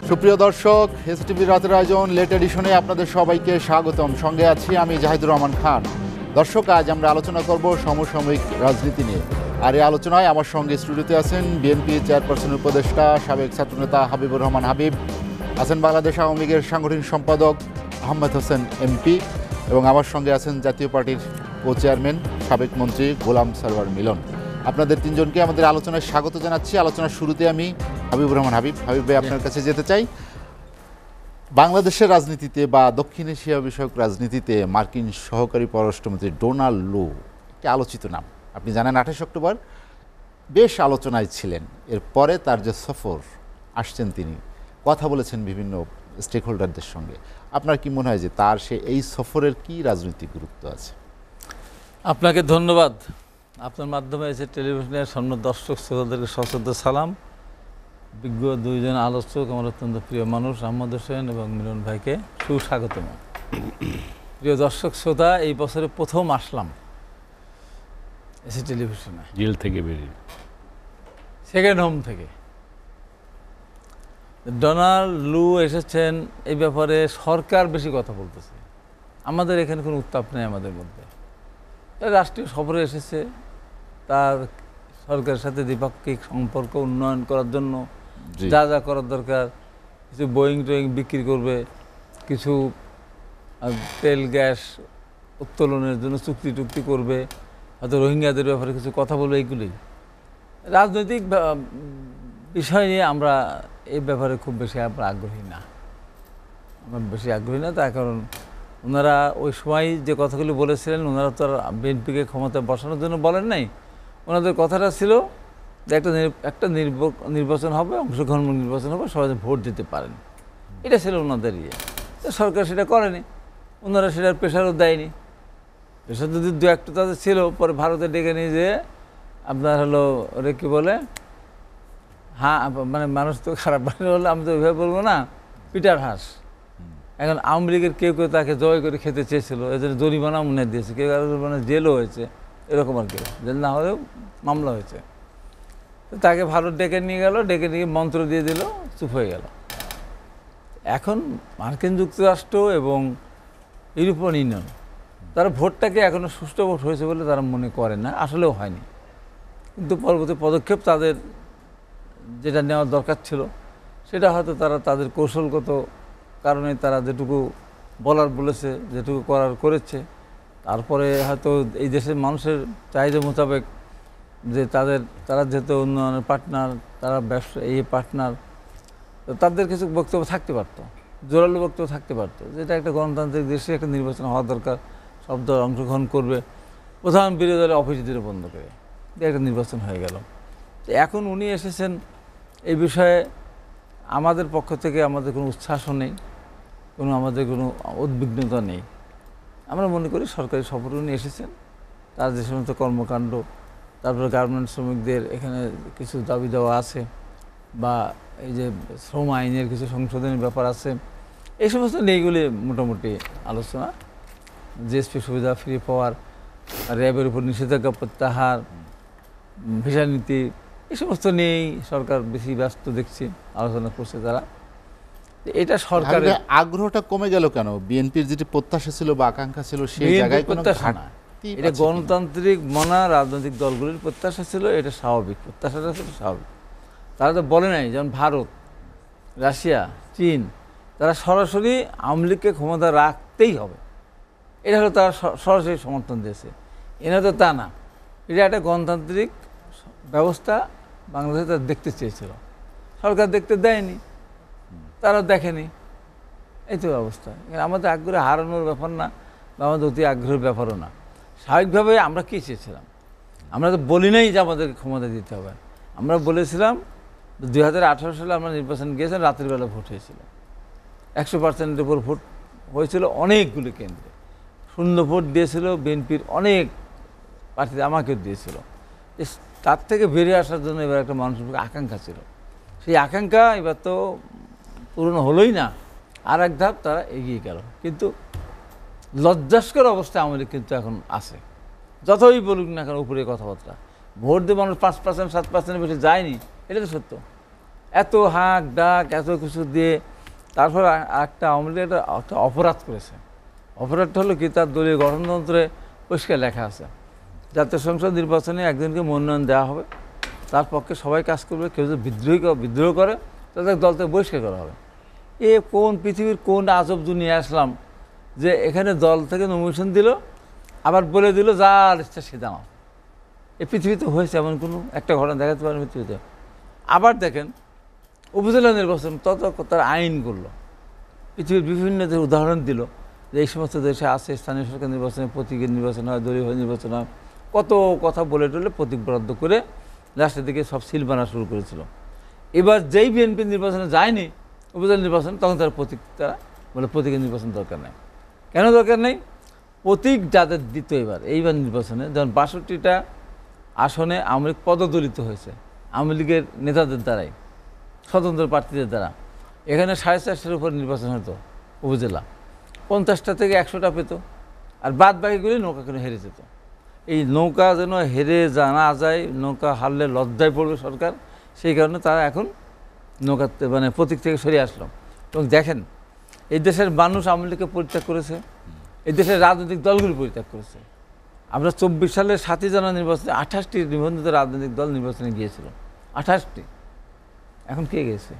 সুপ্রিয় দর্শক, এসটিভি রাতের আয়োজন লেট এডিশনে আপনাদের সবাইকে স্বাগতম। সঙ্গে আছি আমি জাহিদুর রহমান খান। দর্শক, আজ আমরা আলোচনা করব সমসাময়িক রাজনীতি নিয়ে। আর এই আলোচনায় আমার সঙ্গে স্টুডিওতে আছেন বিএনপি চেয়ারপারসন উপদেষ্টা সাবেক ছাত্রনেতা হাবিবুর রহমান হাবিব, আছেন বাংলাদেশ আওয়ামী লীগের সাংগঠনিক সম্পাদক আহমেদ হোসেন এমপি, এবং আমার সঙ্গে আছেন জাতীয় পার্টির কো চেয়ারম্যান সাবেক মন্ত্রী গোলাম সরওয়ার মিলন। আপনাদের তিনজনকে আমাদের আলোচনায় স্বাগত জানাচ্ছি। আলোচনার শুরুতে আমি হাবিবুর রহমান হাবিব ভাই আপনার কাছে যেতে চাই। বাংলাদেশের রাজনীতিতে বা দক্ষিণ এশিয়া বিষয়ক রাজনীতিতে মার্কিন সহকারী পররাষ্ট্রমন্ত্রী ডোনাল্ড লু একটি আলোচিত নাম। আপনি জানেন 28 অক্টোবর বেশ আলোচনায় ছিলেন। এরপরে তার যে সফর আসছেন, তিনি কথা বলেছেন বিভিন্ন স্টেক হোল্ডারদের সঙ্গে। আপনার কি মনে হয় যে তার এই সফরের কি রাজনৈতিক গুরুত্ব আছে? আপনাকে ধন্যবাদ। আপনার মাধ্যমে এসে টেলিভিশনের সামনে দর্শক শ্রোতাদেরকে সশ্রদ্ধ সালাম। বিজ্ঞ দুইজন আলোচক, আমার অত্যন্ত প্রিয় মানুষ আহমদ হোসেন এবং মিলন ভাইকে সুস্বাগতম। প্রিয় দর্শক শ্রোতা, এই বছরে প্রথম আসলাম এসে টেলিভিশনে, জেল থেকে বেরিয়ে, সেকেন্ড হোম থেকে। ডোনাল্ড লু এসেছেন, এই ব্যাপারে সরকার বেশি কথা বলতেছে। আমাদের এখানে কোনো উত্তাপ নেই আমাদের মধ্যে। রাষ্ট্রীয় সফরে এসেছে, তার সরকারের সাথে দ্বিপাক্ষিক সম্পর্ক উন্নয়ন করার জন্য যা যা করার দরকার, কিছু বোয়িং টোয়িং বিক্রি করবে, কিছু তেল গ্যাস উত্তোলনের জন্য চুক্তি টুক্তি করবে, হয়তো রোহিঙ্গাদের ব্যাপারে কিছু কথা বলবে। এইগুলোই রাজনৈতিক বিষয় নিয়ে আমরা এই ব্যাপারে খুব বেশি আমরা আগ্রহী না। তার কারণ ওনারা ওই সময় যে কথাগুলি বলেছিলেন, ওনারা তো আর বিএনপিকে ক্ষমতায় বসানোর জন্য বলেন নাই। ওনাদের কথাটা ছিল যে একটা নির্বাচন হবে, অংশগ্রহণ নির্বাচন হবে, সবাই ভোট দিতে পারেন, এটা ছিল ওনাদের ইয়ে। তো সরকার সেটা করেনি, ওনারা সেটার প্রেশারও দেয়নি। প্রেশার যদি দু একটা তাদের ছিল, পরে ভারতে ডেকে নিয়ে যে আপনার হলো ওরে কী বলে, হ্যাঁ মানে মানুষ তো খারাপ হলে আমি তো ওইভাবে বলবো না, পিটার হাঁস। এখন আওয়ামী লীগের কেউ কেউ তাকে জয় করে খেতে চেয়েছিল, এই জন্য জরিমানাও মনে দিয়েছে, কেউ মানে জেলও হয়েছে, এরকম আর কি। জেল না হলেও মামলা হয়েছে। তো তাকে ভারত ডেকে নিয়ে গেল, ডেকে নিয়ে মন্ত্র দিয়ে দিল, চুপ হয়ে গেল। এখন মার্কিন যুক্তরাষ্ট্র এবং ইউরোপিয়ান ইউনিয়ন তারা ভোটটাকে এখনও সুষ্ঠু ভোট হয়েছে বলে তারা মনে করে না, আসলেও হয়নি। কিন্তু পরবর্তী পদক্ষেপ তাদের যেটা নেওয়ার দরকার ছিল, সেটা হয়তো তারা তাদের কৌশলগত কারণে তারা যেটুকু বলার বলেছে, যেটুকু করার করেছে। তারপরে হয়তো এই দেশের মানুষের চাহিদা মোতাবেক যে তারা যেহেতু উন্নয়নের পার্টনার, তারা ব্যবসা এই পার্টনার, তো তাদের কিছু বক্তব্য থাকতে পারতো, জোরালো বক্তব্য থাকতে পারতো, যেটা একটা গণতান্ত্রিক দেশে একটা নির্বাচন হওয়া দরকার, সব দল অংশগ্রহণ করবে, প্রধান বিরোধী দলের অফিস দিতে বন্ধ করে একটা নির্বাচন হয়ে গেল। তো এখন উনি এসেছেন, এই বিষয়ে আমাদের পক্ষ থেকে আমাদের কোনো উচ্ছ্বাসও নেই, আমাদের কোনো উদ্বিগ্নতা নেই। আমরা মনে করি সরকারি সফরে উনি এসেছেন, তার যে সমস্ত কর্মকাণ্ড, তারপরে গার্মেন্টস শ্রমিকদের এখানে কিছু দাবি দেওয়া আছে, বা এই যে শ্রম আইনের কিছু সংশোধনের ব্যাপার আছে, এই সমস্ত নিয়েগুলি মোটামুটি আলোচনা। জিএসপি সুবিধা ফ্রি পাওয়ার, র্যাবের উপর নিষেধাজ্ঞা প্রত্যাহার, ভিসা নীতি, এই সমস্ত নিয়েই সরকার বেশি ব্যস্ত দেখছি, আলোচনা করছে তারা। এটা সরকারের আগ্রহটা কমে গেল কেন? বিএনপির যেটি প্রত্যাশা ছিল বা আকাঙ্ক্ষা ছিল সেই জায়গায় কোনো প্রত্যাশা না, এটা গণতান্ত্রিক মনা রাজনৈতিক দলগুলির প্রত্যাশা ছিল, এটা স্বাভাবিক, প্রত্যাশাটা ছিল স্বাভাবিক। তারা তো বলে নাই, যেমন ভারত, রাশিয়া, চীন, তারা সরাসরি আওয়ামী লীগকে ক্ষমতা রাখতেই হবে, এটা হলো তারা সরাসরি সমর্থন দিয়েছে। এরা তো তা না, এটা একটা গণতান্ত্রিক ব্যবস্থা বাংলাদেশে তারা দেখতে চেয়েছিল, সরকার দেখতে দেয়নি, তারা দেখেনি, এই তো অবস্থা। আমাদের আগ্রহ হারানোর ব্যাপার না, বা আমাদের অতি আগ্রহের ব্যাপারও না। স্বাভাবিকভাবে আমরা কী চেয়েছিলাম? আমরা তো বলি নাই যে আমাদেরকে ক্ষমতা দিতে হবে। আমরা বলেছিলাম 2018 সালে আমরা নির্বাচন গিয়েছিলাম, রাতের বেলা ভোট হয়েছিল, 100%-এর উপর ভোট হয়েছিল অনেকগুলি কেন্দ্রে। শূন্য ভোট দিয়েছিল বিএনপির অনেক প্রার্থী, আমাকেও দিয়েছিল। তার থেকে বেরিয়ে আসার জন্য এবার একটা মানুষের আকাঙ্ক্ষা ছিল, সেই আকাঙ্ক্ষা এবার তো পূরণ হলোই না, আর এক ধাপ তারা এগিয়ে গেল। কিন্তু লজ্জাস্কর অবস্থায় আওয়ামী লীগ কিন্তু এখন আছে, যতই বলুক না কেন উপরে কথাবার্তা। ভোট দিয়ে মানুষ 5%, 7% বেশি যায়নি, এটা তো সত্য। এত হাঁক ডাক এত কিছু দিয়ে তারপর একটা আওয়ামী লীগ একটা অপরাধ করেছে। অপরাধটা হলো কি, তার দলীয় গঠনতন্ত্রে পরিষ্কার লেখা আছে জাতীয় সংসদ নির্বাচনে একজনকে মনোনয়ন দেওয়া হবে, তার পক্ষে সবাই কাজ করবে, কেউ যদি বিদ্রোহ করে তাদের দল থেকে বহিষ্কার করা হবে। এ কোন পৃথিবীর কোন আজব দুনিয়া আসলাম যে এখানে দল থেকে নমিনেশন দিল, আবার বলে দিল যার ইচ্ছা সে দাঁড়াও। এই পৃথিবীতে হয়েছে এমন কোনো একটা ঘটনা দেখাতে পারেন পৃথিবীতে? আবার দেখেন উপজেলা নির্বাচন তত তার আইন করলো, পৃথিবীর বিভিন্ন দেশের উদাহরণ দিল যে এই সমস্ত দেশে আছে স্থানীয় সরকার নির্বাচনে প্রতীকের নির্বাচন হয়, দলীয় নির্বাচন হয়, কত কথা বলে টলে প্রতীক বরাদ্দ করে লাস্টের দিকে সব সিল বানা শুরু করেছিল। এবার যেই বিএনপি নির্বাচনে যায়নি উপজেলা নির্বাচন, তখন তারা বলে প্রতীকের নির্বাচন দরকার নেই। কেন দরকার নেই? প্রতীক যাদের দিত এইবার নির্বাচনে, যেমন ৬২টা আসনে আওয়ামী লীগ পদদলিত হয়েছে আওয়ামী লীগের নেতাদের দ্বারাই, স্বতন্ত্র প্রার্থীদের দ্বারা। এখানে ৪৫০টার উপর নির্বাচন হতো উপজেলা, ৫০টা থেকে ১০০টা পেত, আর বাদ বাকিগুলি নৌকা কেন হেরে যেত। এই নৌকা যেন হেরে না যায়, নৌকা হারলে লজ্জায় পড়বে সরকার, সেই কারণে তারা এখন নৌকাতে মানে প্রতীক থেকে সরিয়ে আসলো। এবং দেখেন এই দেশের মানুষ আওয়ামী লীগকে পরিত্যাগ করেছে, এই দেশের রাজনৈতিক দলগুলি পরিত্যাগ করেছে। আমরা ২৪ সালের ৭ই জানুয়ারি নির্বাচনে ২৮টি নিবন্ধিত রাজনৈতিক দল নির্বাচনে গিয়েছিল, ২৮টি। এখন কে গেছে?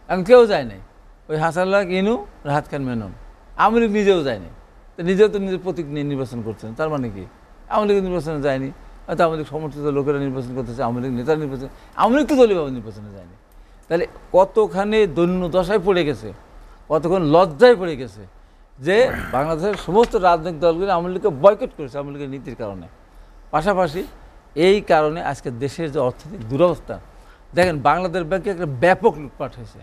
এখন কেউ যায় নাই। ওই হাসানুল্লাহ ইনু, রাহাত খান মেনন। আওয়ামী লীগ নিজেও যায়নি, তো নিজেও তো নিজের প্রতীক নিয়ে নির্বাচন করছেন। তার মানে কি আওয়ামী লীগ নির্বাচনে যায়নি? হয়তো আওয়ামী লীগ সমর্থিত লোকেরা নির্বাচন করতেছে, আওয়ামী লীগ নেতারা নির্বাচন, আওয়ামী লীগ তো দলীয়ভাবে নির্বাচনে যায়নি। তাহলে কতখানি দৈন্য দশায় পড়ে গেছে, কতক্ষণ লজ্জায় পড়ে গেছে যে বাংলাদেশের সমস্ত রাজনৈতিক দলগুলি আওয়ামী লীগকে বয়কট করেছে আওয়ামী লীগের নীতির কারণে। পাশাপাশি এই কারণে আজকে দেশের যে অর্থনৈতিক দুরবস্থা, দেখেন বাংলাদেশ ব্যাংকে একটা ব্যাপক লুটপাট হয়েছে,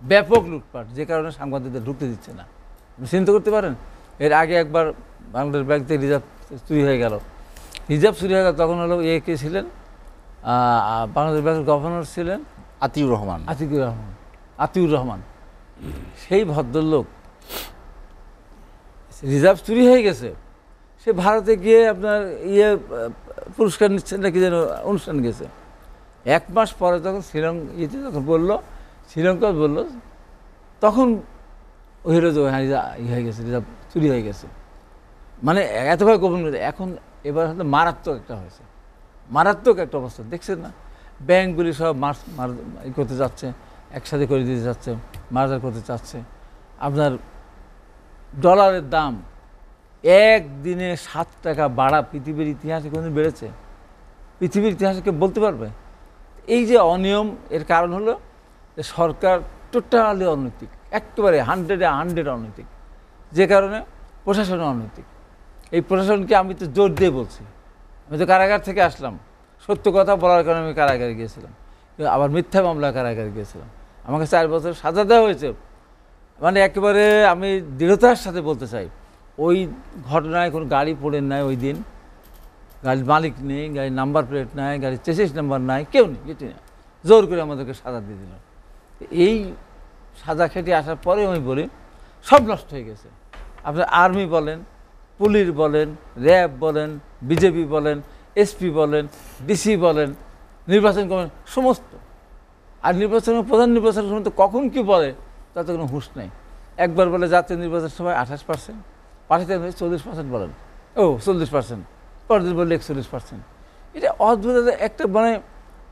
ব্যাপক লুটপাট, যে কারণে সাংবাদিকদের ঢুকতে দিচ্ছে না। চিন্তা করতে পারেন, এর আগে একবার বাংলাদেশ ব্যাংক থেকে রিজার্ভ চুরি হয়ে গেল। রিজার্ভ চুরি হয়ে গেল তখন হলো কে ছিলেন, বাংলাদেশ ব্যাংকের গভর্নর ছিলেন আতিউর রহমান। সেই ভদ্রলোক রিজার্ভ চুরি হয়ে গেছে, সে ভারতে গিয়ে আপনার পুরস্কার নিচ্ছেন নাকি যেন অনুষ্ঠান গেছে। ১ মাস পরে যখন যখন বললো, শ্রীলঙ্কা বললো, তখন হইল যে হয়ে গেছে, রিজার্ভ চুরি হয়ে গেছে। মানে এতভাবে গোপন করে। এখন এবার হয়তো মারাত্মক একটা হয়েছে, মারাত্মক একটা অবস্থা দেখছেন না? ব্যাংকগুলি সব করতে যাচ্ছে, একসাথে করে দিতে যাচ্ছে, মার্জার করতে চাচ্ছে। আপনার ডলারের দাম একদিনে ৭ টাকা বাড়া পৃথিবীর ইতিহাসে কোনোদিন বেড়েছে? পৃথিবীর ইতিহাসে কেউ বলতে পারবে? এই যে অনিয়ম, এর কারণ হলো যে সরকার টোটালি অনৈতিক, একেবারে 100 অনৈতিক, যে কারণে প্রশাসন অনৈতিক। এই প্রশাসনকে আমি তো জোর দিয়ে বলছি, আমি তো কারাগার থেকে আসলাম, সত্য কথা বলার কারণে আমি কারাগারে গিয়েছিলাম, আবার মিথ্যা মামলা কারাগারে গিয়েছিলাম, আমাকে ৪ বছর সাজা দেওয়া হয়েছে। মানে একেবারে আমি দৃঢ়তার সাথে বলতে চাই, ওই ঘটনায় কোনো গাড়ি পড়ে নাই, ওই দিন গাড়ির মালিক নেই, গাড়ির নাম্বার প্লেট নাই, গাড়ির চেসিস নাম্বার নাই, কেউ নেই, কিছু না, জোর করে আমাদেরকে সাজা দিয়ে দিল। এই সাজা খেটে আসার পরে আমি বলি সব নষ্ট হয়ে গেছে। আপনার আর্মি বলেন, পুলিশ বলেন, র্যাব বলেন, বিজেপি বলেন, এসপি বলেন, ডিসি বলেন, নির্বাচন কমিশন, সমস্ত। আর নির্বাচনের প্রধান নির্বাচনের সময় তো কখন কী বলে তাতে কোনো হুঁশ নেই। একবার বলে জাতীয় নির্বাচনের সময় 28%, পাঠাতে 40% বলেন, 40%, পরের দিন বললে 41%। এটা অদ্ভুত একটা, মানে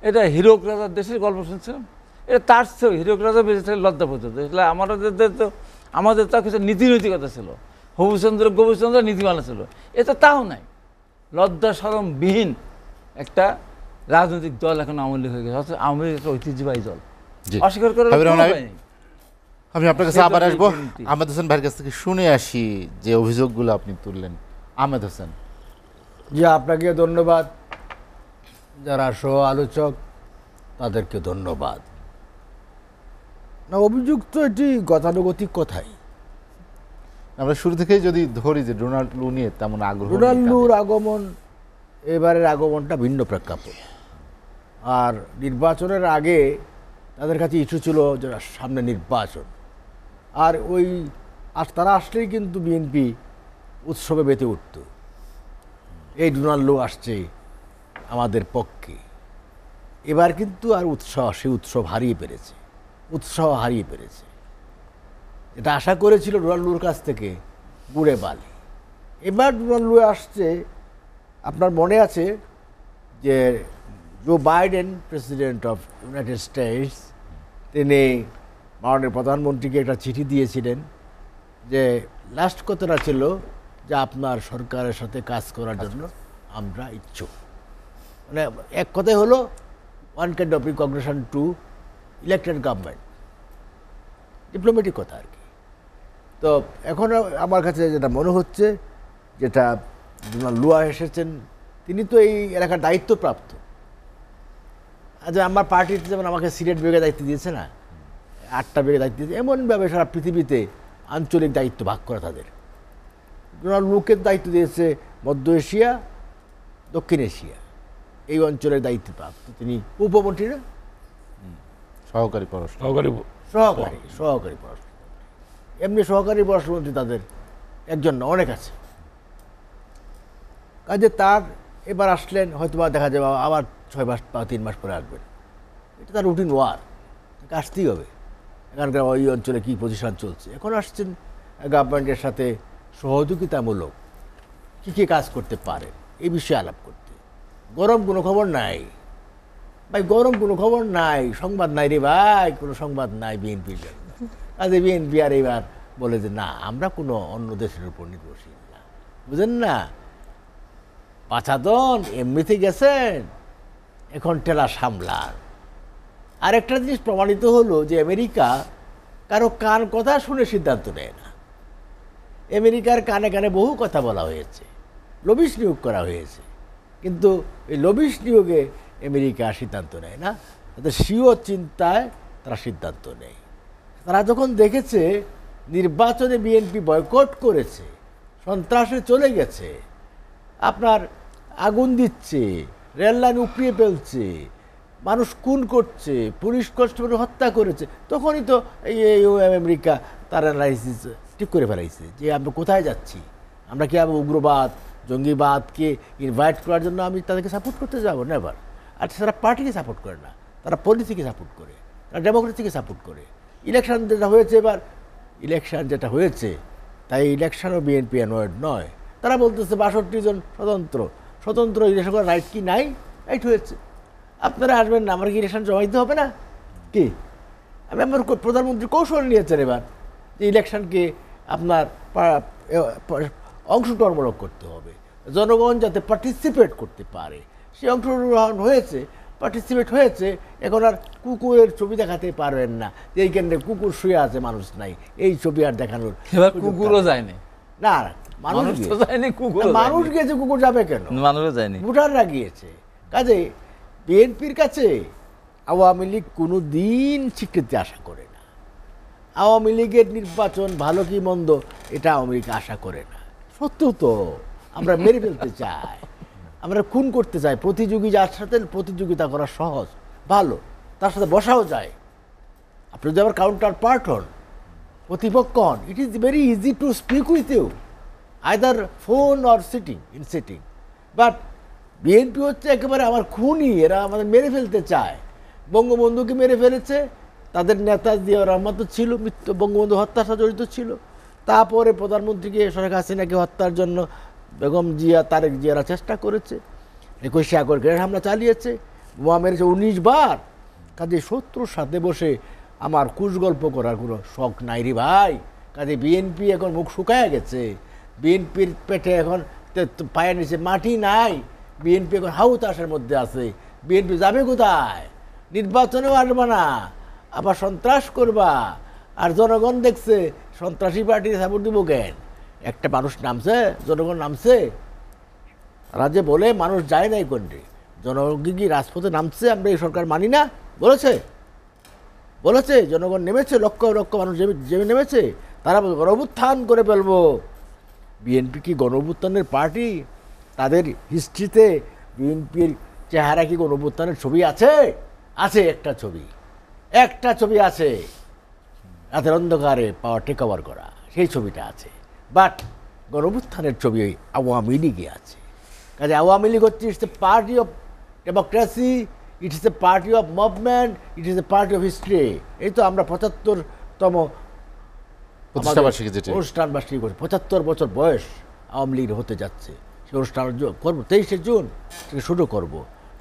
এটা হিরোক রাজার দেশের গল্প শুনছিলাম, এটা তার চেয়েও হিরোক রাজা বেঁচে থেকে লজ্জা পর্যন্ত। এগুলো আমাদের তো কিছু নীতিনৈতিকতা ছিল, হবিচন্দ্র গোবিচন্দ্র নীতিমালা ছিল, এটা তাও নাই। লজ্জা শরমবিহীন একটা রাজনৈতিক দল এখন আওয়ামী লীগ হয়ে গেছে, অথচ আওয়ামী লীগ একটা ঐতিহ্যবাহী দল, অস্বীকার করার উপায় নেই। আমি আপনার কাছে আবার আসবো, আহমেদ হোসেন ভাইয়ের কাছ থেকে শুনে আসি যে অভিযোগগুলো আপনি তুললেন। আহমেদ হোসেন। জি, আপনাকে ধন্যবাদ, যারা সহ আলোচক তাদেরকে ধন্যবাদ। না, অভিযোগ তো এটি গতানুগতিক কথাই। আমরা শুরু থেকেই যদি ধরি যে ডোনাল্ড লু নিয়ে তেমন আগ্রহ, ডোনাল্ড লুর আগমন, এবারের আগমনটা ভিন্ন প্রেক্ষাপট। আর নির্বাচনের আগে তাদের কাছে ইস্যু ছিল যে সামনে নির্বাচন, আর তারা আসলেই কিন্তু বিএনপি উৎসবে মেতে উঠত, এই ডোনাল্ড লু আসছে আমাদের পক্ষে। এবার কিন্তু আর সেই উৎসব হারিয়ে পেরেছে, উৎসাহ হারিয়ে পেরেছে। এটা আশা করেছিল রোনাল্ডোর কাছ থেকে গুড়ে বালি। এবার রোনাল্ডো আসছে, আপনার মনে আছে যে Joe Biden president of United States, তিনি মাননীয় প্রধানমন্ত্রীকে একটা চিঠি দিয়েছিলেন যে লাস্ট কথাটা ছিল যে আপনার সরকারের সাথে কাজ করার জন্য আমরা ইচ্ছুক। মানে এক কথাই হলো one kind of recognition to elected government, diplomatic কথা আর কি। তো এখন আমার কাছে যেটা মনে হচ্ছে, যেটা লুয়া এসেছেন, তিনি তো এই এলাকার দায়িত্বপ্রাপ্ত। আচ্ছা, আমার পার্টিতে যেমন আমাকে সিলেট বিভাগে দায়িত্ব দিয়েছে না, 8টা বিভাগে দায়িত্ব দিয়েছে, এমনভাবে সারা পৃথিবীতে আঞ্চলিক দায়িত্ব ভাগ করা তাদের। লুকের দায়িত্ব দিয়েছে মধ্য এশিয়া, দক্ষিণ এশিয়া, এই অঞ্চলের দায়িত্বপ্রাপ্ত তিনি। উপমন্ত্রী না, সহকারী পররাষ্ট্র সহকারী পররাষ্ট্র, এমনি সহকারী পররাষ্ট্রমন্ত্রী তাদের একজন না, অনেক আছে। কাজে তার এবার আসলেন, হয়তো বা দেখা যাবে আবার 6 মাস বা 3 মাস পরে আসবেন। এটা তার রুটিন ওয়ার, আসতেই হবে। এখানকার ওই অঞ্চলে কী পজিশন চলছে, এখন আসছেন গভর্নমেন্টের সাথে সহযোগিতামূলক কী কাজ করতে পারে এই বিষয়ে আলাপ করতে। গরম কোনো খবর নাই ভাই, গরম কোনো খবর নাই, সংবাদ নাই রে ভাই, কোনো সংবাদ নাই বিএনপির জন্য। কাজে বিএনপি আর এবার বলে যে না, আমরা কোনো অন্য দেশের উপর নির্ভরশীল না, বুঝেন না, পাচাদন এমনিতে গেছেন, এখন টেলা সামলান। আরেকটা জিনিস প্রমাণিত হলো যে আমেরিকা কারো কান কথা শুনে সিদ্ধান্ত নেয় না। আমেরিকার কানে কানে বহু কথা বলা হয়েছে, লবিশ নিয়োগ করা হয়েছে, কিন্তু এই লবিশ নিয়োগে আমেরিকা সিদ্ধান্ত নেয় না, তাদের স্বীয় চিন্তায় তারা সিদ্ধান্ত নেয়। তারা যখন দেখেছে নির্বাচনে বিএনপি বয়কট করেছে, সন্ত্রাসে চলে গেছে, আপনার আগুন দিচ্ছে, রেললাইন উপড়িয়ে ফেলছে, মানুষ খুন করছে, পুলিশ কনস্টেবল হত্যা করেছে, তখনই তো এই আমেরিকা তার অ্যানালাইসিস ঠিক করে ফেলাইছে যে আমরা কোথায় যাচ্ছি, আমরা কি আবার উগ্রবাদ জঙ্গিবাদকে ইনভাইট করার জন্য আমি তাদেরকে সাপোর্ট করতে যাবো, নেভার। আর তারা পার্টিকে সাপোর্ট করে না, তারা পলিসিকে সাপোর্ট করে, তারা ডেমোক্রেসিকে সাপোর্ট করে। ইলেকশন যেটা হয়েছে এবার, ইলেকশন যেটা হয়েছে, তাই ইলেকশনও বিএনপি অ্যানয়েড নয়। তারা বলতেছে 62 জন স্বতন্ত্র ইলেকশন করার রাইট কি নাই? রাইট হয়েছে, আপনারা আসবেন না, আমার কি ইলেকশন জমা দিতে হবে না? কি আমার প্রধানমন্ত্রী কৌশল নিয়েছেন এবার যে ইলেকশনকে আপনার অংশগ্রহণমূলক করতে হবে, জনগণ যাতে পার্টিসিপেট করতে পারে। সে অংশগ্রহণ হয়েছে, পার্টিসিপেট হয়েছে। এখন আর কুকুরের ছবি দেখাতে পারবেন না যে এই কেন্দ্রে কুকুর শুয়ে আছে, মানুষ নাই, এই ছবি আর দেখানোর। এবার কুকুরও যায়নি, না মানুষ গিয়েছে, কুকুর যাবে কেন? মানুষও যায়নি, ভোটাররা গিয়েছে। কাজে বিএনপির কাছে আওয়ামী লীগ কোনো দিন স্বীকৃতি আশা করে না। আওয়ামী লীগের নির্বাচন ভালো কি মন্দ এটা আওয়ামী লীগ আশা করে না। সত্য তো, আমরা মেরে ফেলতে চাই, আমরা খুন করতে চাই। প্রতিযোগী যার সাথে প্রতিযোগিতা করা সহজ, ভালো, তার সাথে বসাও যায়। আপনি যদি আবার কাউন্টার পার্ট হন, প্রতিপক্ষ হন, it is very easy to speak with you, either phone or sitting. But BNP হচ্ছে একেবারে আমার খুনি, এরা আমাদের মেরে ফেলতে চায়। বঙ্গবন্ধুকে মেরে ফেলেছে, তাদের নেতা জিয়াউর রহমান তো ছিল, বঙ্গবন্ধু হত্যার সাথে জড়িত ছিল। তারপরে প্রধানমন্ত্রীকে শেখ হাসিনাকে হত্যার জন্য বেগম জিয়া, তারেক জিয়ারা চেষ্টা করেছে, 21শে আগস্ট গ্রেনেড হামলা চালিয়েছে, বোমা মেরেছে 19 বার। কাজে শত্রুর সাথে বসে আমার কুশ গল্প করার কোনো শখ নাই রে ভাই। কাজে বিএনপি এখন মুখ শুকায় গেছে, বিএনপির পেটে এখন পায়ের নিচে মাটি নাই, বিএনপি এখন হাউতাসের মধ্যে আছে। বিএনপি যাবে কোথায়? নির্বাচনেও আসবে না, আবার সন্ত্রাস করবা। আর জনগণ দেখছে সন্ত্রাসী পার্টি সাপোর্ট দিব কেন? একটা মানুষ নামছে, জনগণ নামছে, তারা যে বলে মানুষ যায় নাই কোনটি, জনগণ কি রাজপথে নামছে আমরা এই সরকার মানি না বলেছে জনগণ নেমেছে, লক্ষ লক্ষ মানুষ যে নেমেছে, তারা গণঅভ্যুত্থান করে ফেলবো। বিএনপি কি গণঅভ্যুত্থানের পার্টি? তাদের হিস্ট্রিতে বিএনপির চেহারা কি গণঅভ্যুত্থানের ছবি আছে? আছে, একটা ছবি আছে, রাতের অন্ধকারে পাওয়ার টেক ওভার করা, সেই ছবিটা আছে। বাট গণঅভ্যুত্থানের ছবি আওয়ামী লীগে আছে। কাজে আওয়ামী লীগ হচ্ছে party of democracy, it is a party of movement, it is a party of history. এই তো আমরা 75তম প্রতিষ্ঠাবার্ষিকী যেটি অনুষ্ঠানবার্ষিকী করছি, 75 বছর বয়স আওয়ামী লীগের হতে যাচ্ছে। সেই অনুষ্ঠান করবো 23শে জুন থেকে শুরু করব।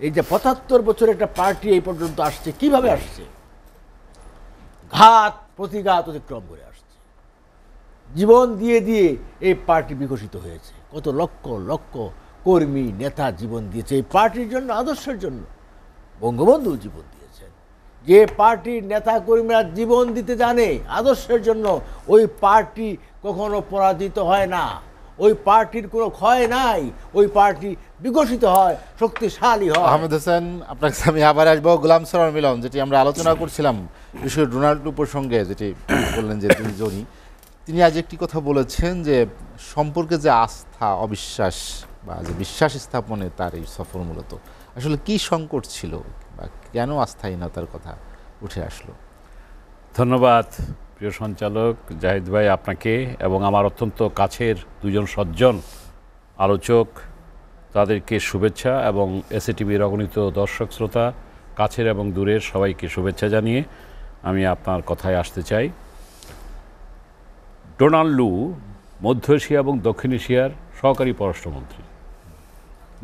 এই যে 75 বছর একটা পার্টি এই পর্যন্ত আসছে, কিভাবে আসছে? ঘাত প্রতিঘাত অতিক্রম করে আসছে, জীবন দিয়ে দিয়ে এই পার্টি বিকশিত হয়েছে। কত লক্ষ লক্ষ কর্মী নেতা জীবন দিয়েছে এই পার্টির জন্য, আদর্শের জন্য। বঙ্গবন্ধু জীবন দিয়েছেন। যে পার্টির নেতা কর্মীরা জীবন দিতে জানে আদর্শের জন্য, ওই পার্টি কখনো পরাজিত হয় না, ওই পার্টির কোনো ক্ষয় নাই, ওই পার্টি বিকশিত হয়, শক্তিশালী হয়। আহমেদ হোসেন, আপনার কাছে আমি আবার আসবো। গোলাম সরওয়ার মিলন, যেটি আমরা আলোচনা করছিলাম বিশেষ ডোনাল্ড ট্রাম্প প্রসঙ্গে, যেটি বললেন যে তিনি আজ একটি কথা বলেছেন যে সম্পর্কে যে আস্থা অবিশ্বাস বা যে বিশ্বাস স্থাপনে তার এই সফর মূলত আসলে কি সংকট ছিল বা কেন আস্থাহীনতার কথা উঠে আসলো? ধন্যবাদ প্রিয় সঞ্চালক জাহিদ ভাই, আপনাকে এবং আমার অত্যন্ত কাছের দুজন সজ্জন আলোচক, তাদেরকে শুভেচ্ছা, এবং এসএটিভির অগণিত দর্শক শ্রোতা কাছের এবং দূরের সবাইকে শুভেচ্ছা জানিয়ে আমি আপনার কথায় আসতে চাই। ডোনাল্ড লু মধ্য এশিয়া এবং দক্ষিণ এশিয়ার সহকারী পররাষ্ট্রমন্ত্রী।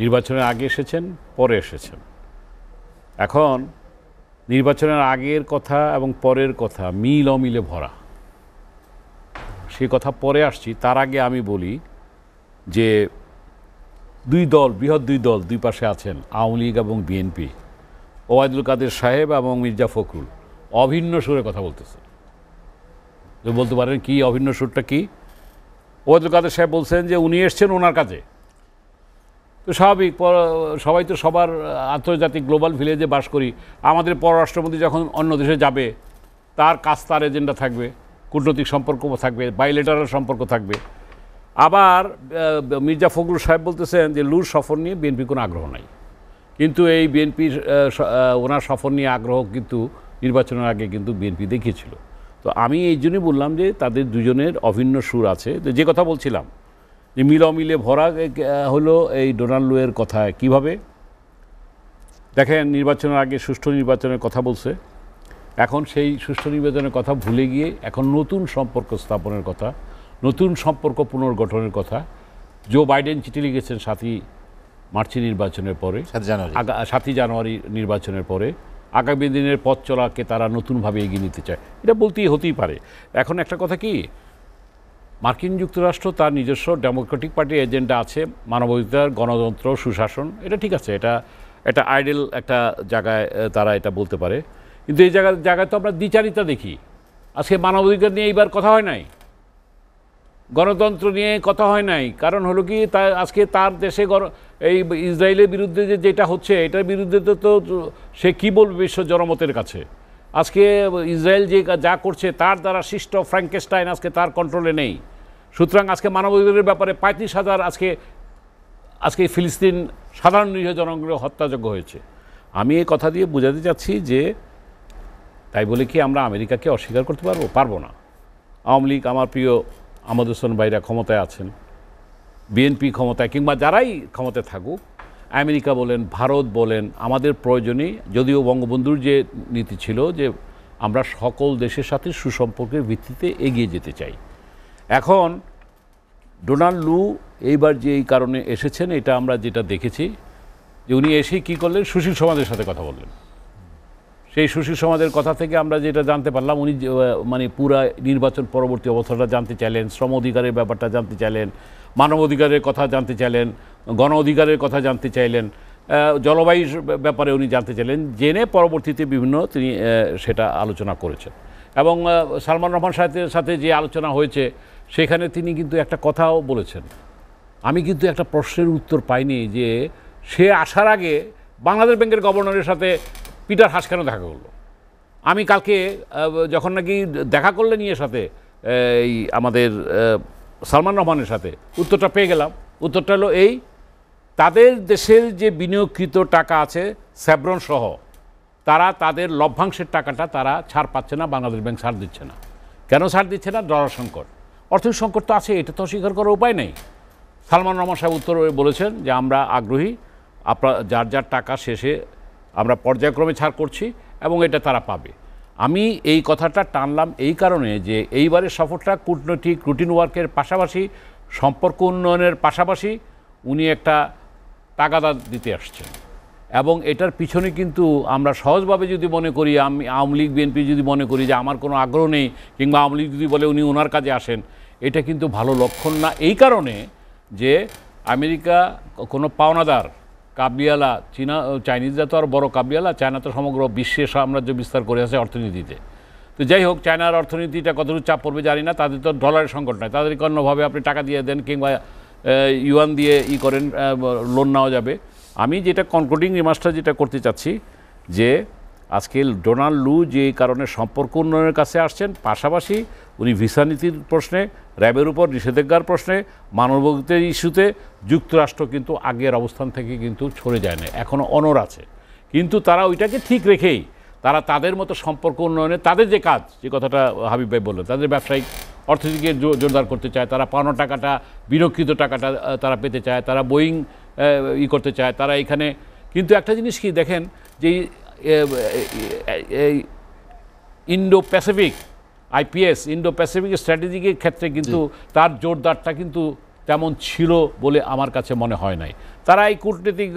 নির্বাচনের আগে এসেছেন, পরে এসেছেন। এখন নির্বাচনের আগের কথা এবং পরের কথা মিল অমিলে ভরা, সে কথা পরে আসছি। তার আগে আমি বলি যে দুই দল, বৃহৎ দুই দল, দুই পাশে আছেন আওয়ামী লীগ এবং বিএনপি। ওবায়দুল কাদের সাহেব এবং মির্জা ফখরুল অভিন্ন সুরে কথা বলতেছে। বলতে পারেন কি অভিন্ন সুরটা কি? ওবায়দুল কাদের সাহেব বলছেন যে উনি এসছেন ওনার কাজে, তো স্বাভাবিক, সবাই তো সবার আন্তর্জাতিক গ্লোবাল ভিলেজে বাস করি। আমাদের পররাষ্ট্রমন্ত্রী যখন অন্য দেশে যাবে, তার কাজ, তার এজেন্ডা থাকবে, কূটনৈতিক সম্পর্ক থাকবে, বাইলেটারাল সম্পর্ক থাকবে। আবার মির্জা ফখরুল সাহেব বলতেছেন যে লুর সফর নিয়ে বিএনপির কোনো আগ্রহ নাই, কিন্তু এই বিএনপির ওনার সফর নিয়ে আগ্রহ কিন্তু নির্বাচনের আগে কিন্তু বিএনপি দেখিয়েছিল। তো আমি এই জন্যই বললাম যে তাদের দুজনের অভিন্ন সুর আছে। যে কথা বলছিলাম যে মিল অমিলে ভরা হলো এই ডোনাল্ড লুয়ের কথায়। কিভাবে দেখেন, নির্বাচনের আগে সুষ্ঠু নির্বাচনের কথা বলছে, এখন সেই সুষ্ঠু নির্বাচনের কথা ভুলে গিয়ে এখন নতুন সম্পর্ক স্থাপনের কথা, নতুন সম্পর্ক পুনর্গঠনের কথা। জো বাইডেন চিঠি লিখেছেন 7ই মার্চ নির্বাচনের পরে, 7ই জানুয়ারি নির্বাচনের পরে আগামী দিনের পথ চলাকে তারা নতুনভাবে এগিয়ে নিতে চায়। এটা বলতেই হতেই পারে। এখন একটা কথা কি, মার্কিন যুক্তরাষ্ট্র তার নিজস্ব ডেমোক্রেটিক পার্টির এজেন্ডা আছে, মানবাধিকার, গণতন্ত্র, সুশাসন, এটা ঠিক আছে, এটা আইডেল একটা জায়গায় তারা এটা বলতে পারে। কিন্তু এই জায়গায় তো আমরা দ্বিচারিতা দেখি। আজকে মানবাধিকার নিয়ে এইবার কথা হয় নাই, গণতন্ত্র নিয়ে কথা হয় নাই। কারণ হলো কি, আজকে তার দেশে এই ইসরায়েলের বিরুদ্ধে যেটা হচ্ছে, এটার বিরুদ্ধে তো সে কী বলবে বিশ্ব জনমতের কাছে? আজকে ইসরায়েল যে যা করছে তার দ্বারা সৃষ্ট ফ্র্যাঙ্কেস্টাইন আজকে তার কন্ট্রোলে নেই। সুতরাং আজকে মানবাধিকারের ব্যাপারে 35,000 আজকে ফিলিস্তিন সাধারণ নিরীহ জনগণের হত্যাযোগ্য হয়েছে। আমি এই কথা দিয়ে বোঝাতে চাচ্ছি যে তাই বলে কি আমরা আমেরিকাকে অস্বীকার করতে পারবো না। আওয়ামী লীগ, আমার প্রিয় আহমদ হোসেন ভাইরা ক্ষমতায় আছেন, বিএনপি ক্ষমতায়, কিংবা যারাই ক্ষমতায় থাকুক, আমেরিকা বলেন, ভারত বলেন, আমাদের প্রয়োজনে, যদিও বঙ্গবন্ধুর যে নীতি ছিল যে আমরা সকল দেশের সাথে সুসম্পর্কের ভিত্তিতে এগিয়ে যেতে চাই। এখন ডোনাল্ড লু এইবার যে এই কারণে এসেছেন, এটা আমরা যেটা দেখেছি যে উনি এসেই কী করলেন, সুশীল সমাজের সাথে কথা বললেন। সেই সুশীল সমাজের কথা থেকে আমরা যেটা জানতে পারলাম, উনি মানে পুরা নির্বাচন পরবর্তী অবস্থাটা জানতে চাইলেন, শ্রম অধিকারের ব্যাপারটা জানতে চাইলেন, মানব অধিকারের কথা জানতে চাইলেন, গণ অধিকারের কথা জানতে চাইলেন, জলবায়ুর ব্যাপারে উনি জানতে চাইলেন, জেনে পরবর্তীতে বিভিন্ন তিনি সেটা আলোচনা করেছেন। এবং সালমান রহমান সাহেবের সাথে যে আলোচনা হয়েছে সেখানে তিনি কিন্তু একটা কথাও বলেছেন, আমি কিন্তু একটা প্রশ্নের উত্তর পাইনি যে সে আসার আগে বাংলাদেশ ব্যাংকের গভর্নরের সাথে পিটার হাস কেন দেখা করলো। আমি কালকে যখন নাকি দেখা করলেন ইয়ের সাথে, এই আমাদের সালমান রহমানের সাথে, উত্তরটা পেয়ে গেলাম। উত্তরটা হলো এই, তাদের দেশের যে বিনিয়োগকৃত টাকা আছে স্যাভরন সহ, তারা তাদের লভ্যাংশের টাকাটা তারা ছাড় পাচ্ছে না, বাংলাদেশ ব্যাংক ছাড় দিচ্ছে না। কেন ছাড় দিচ্ছে না? ডলার সংকট, অর্থনৈতিক সংকট তো আছে, এটা তো অস্বীকার করার উপায় নেই। সালমান রহমান সাহেব উত্তর বলেছেন যে আমরা আগ্রহী, আপনার যার যার টাকা শেষে আমরা পর্যায়ক্রমে ছাড় করছি এবং এটা তারা পাবে। আমি এই কথাটা টানলাম এই কারণে যে এইবারের সফরটা কূটনৈতিক রুটিন ওয়ার্কের পাশাপাশি সম্পর্ক উন্নয়নের পাশাপাশি উনি একটা তাগাদা দিতে আসছেন এবং এটার পিছনে কিন্তু আমরা সহজভাবে যদি মনে করি, আমি আওয়ামী লীগ বিএনপি যদি মনে করি যে আমার কোনো আগ্রহ নেই, কিংবা আওয়ামী লীগ যদি বলে উনি ওনার কাজে আসেন, এটা কিন্তু ভালো লক্ষণ না। এই কারণে যে আমেরিকা কোনো পাওনাদার কাবলিওয়ালা, চাইনিজরা তো আর বড় কাবলিওয়ালা, চায়না তো সমগ্র বিশ্বে সাম্রাজ্য বিস্তার করে আছে অর্থনীতিতে। তো যাই হোক, চায়নার অর্থনীতিটা কতটুকু চাপ পড়বে জানি না, তাদের তো ডলারের সংকট নয়, তাদেরকে অন্যভাবে আপনি টাকা দিয়ে দেন কিংবা ইউয়ান দিয়ে করেন, লোন নেওয়া যাবে। আমি যেটা কনক্লুডিং রিমার্কসটা যেটা করতে চাচ্ছি যে আজকে ডোনাল্ড লু যে কারণে সম্পর্ক উন্নয়নের কাছে আসছেন, পাশাপাশি উনি ভিসা নীতির প্রশ্নে, র্যাবের উপর নিষেধাজ্ঞার প্রশ্নে, মানবাধিকার ইস্যুতে যুক্তরাষ্ট্র কিন্তু আগের অবস্থান থেকে কিন্তু সরে যায় না, এখনও অনড় আছে। কিন্তু তারা ওইটাকে ঠিক রেখেই তারা তাদের মতো সম্পর্ক উন্নয়নে তাদের যে কাজ, যে কথাটা হাবিব ভাই বললেন, তাদের ব্যবসায়িক অর্থনীতিকে জোরদার করতে চায়, তারা পাওনা টাকাটা, বিরক্ষিত টাকাটা তারা পেতে চায়, তারা বোয়িং করতে চায়, তারা এখানে। কিন্তু একটা জিনিস কি দেখেন যে এই Indo Pacific IPS, Indo Pacific স্ট্র্যাটেজিকের ক্ষেত্রে কিন্তু তার জোরদারটা কিন্তু তেমন ছিল বলে আমার কাছে মনে হয় নাই। তারা এই কূটনীতিক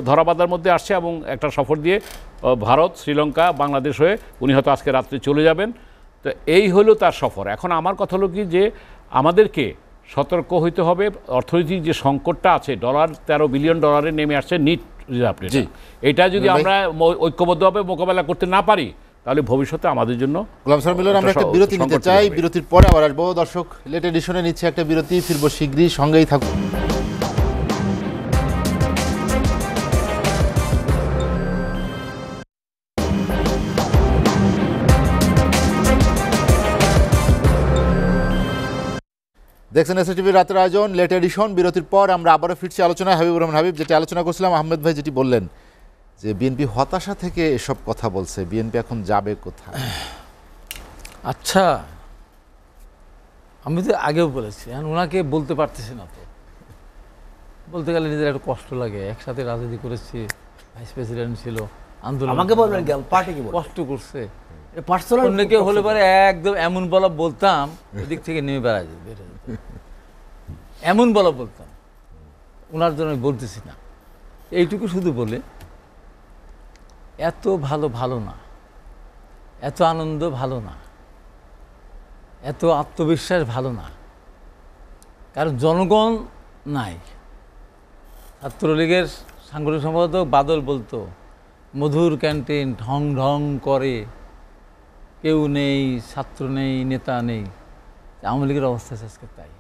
ধরাবাঁধার মধ্যে আসছে এবং একটা সফর দিয়ে ভারত, শ্রীলঙ্কা, বাংলাদেশ হয়ে উনি হয়তো আজকে রাত্রে চলে যাবেন। তো এই হলো তার সফর। এখন আমার কথা হলো কি যে আমাদেরকে সতর্ক হইতে হবে। অর্থনৈতিক যে সংকটটা আছে, $13 বিলিয়ন নেমে আসছে নিট রিজার্ভ রেট, এটা যদি আমরা ঐক্যবদ্ধভাবে মোকাবেলা করতে না পারি তাহলে ভবিষ্যতে আমাদের জন্য। গোলাম সালাম মিলন, আমরা একটা বিরতি নিতে চাই, বিরতির পরে আবার আসবো। দর্শক, লেট এডিশনে নিচ্ছে একটা বিরতি, ফিরবো শীঘ্রই, সঙ্গেই থাকুন। দেখছেন এসএটিভি রাতের আয়োজন লেট এডিশন। বিরতির পর আমরা আবারও ফিরছি আলোচনায়। হাবিবুর রহমান হাবিব, যেটা আলোচনা করছিলাম, আহমেদ ভাই যেটি বললেন যে বিএনপি হতাশা থেকে এসব কথা বলছে, বিএনপি এখন যাবে কোথায়? আচ্ছা, আমি তো আগেও বলেছি, ওনাকে বলতে পারতেছি না, তো বলতে গেলে নিজের একটু কষ্ট লাগে। একসাথে রাজনীতি করেছি, ভাইস প্রেসিডেন্ট ছিল, আন্দোলন, আমাকে বলবেন পার্টি কি কষ্ট করছে। পার্সোনাল অন্য কেউ হলে পরে একদম এমন বলা বলতাম, এদিক থেকে নেমে বেড়া যেত, এমন বলা বলতাম। ওনার জন্য আমি বলতেছি না, এইটুকু শুধু বলে এত ভালো না, এত আনন্দ ভালো না, এত আত্মবিশ্বাস ভালো না, কারণ জনগণ নাই। ছাত্রলীগের সাংগঠনিক সম্পাদক বাদল বলতো, মধুর ক্যান্টিন ঢং ঢং করে, কেউ নেই, ছাত্র নেই, নেতা নেই। আওয়ামী লীগের অবস্থা আজকে তাই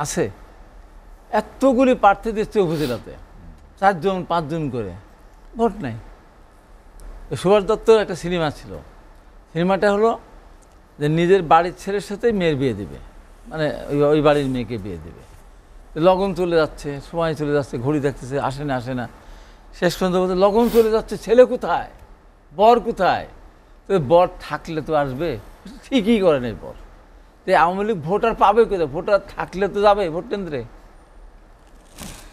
আছে। এতগুলি প্রার্থী দিচ্ছে উপজেলাতে, 4 জন 5 জন করে, ভোট নাই। সুভাষ দত্তর একটা সিনেমা ছিল, সিনেমাটা হলো যে নিজের বাড়ির ছেলের সাথে মেয়ের বিয়ে দেবে, মানে ওই বাড়ির মেয়েকে বিয়ে দেবে। লগন চলে যাচ্ছে, সময় চলে যাচ্ছে, ঘড়ি দেখতেছে, আসে না। শেষ পর্যন্ত বলতে লগন চলে যাচ্ছে, ছেলে কোথায়, বর কোথায়? তো বর থাকলে তো আসবে, ঠিকই করেন এই বর। তো আওয়ামী লীগ ভোটার পাবে কোথায়? ভোটার থাকলে তো যাবে ভোট কেন্দ্রে,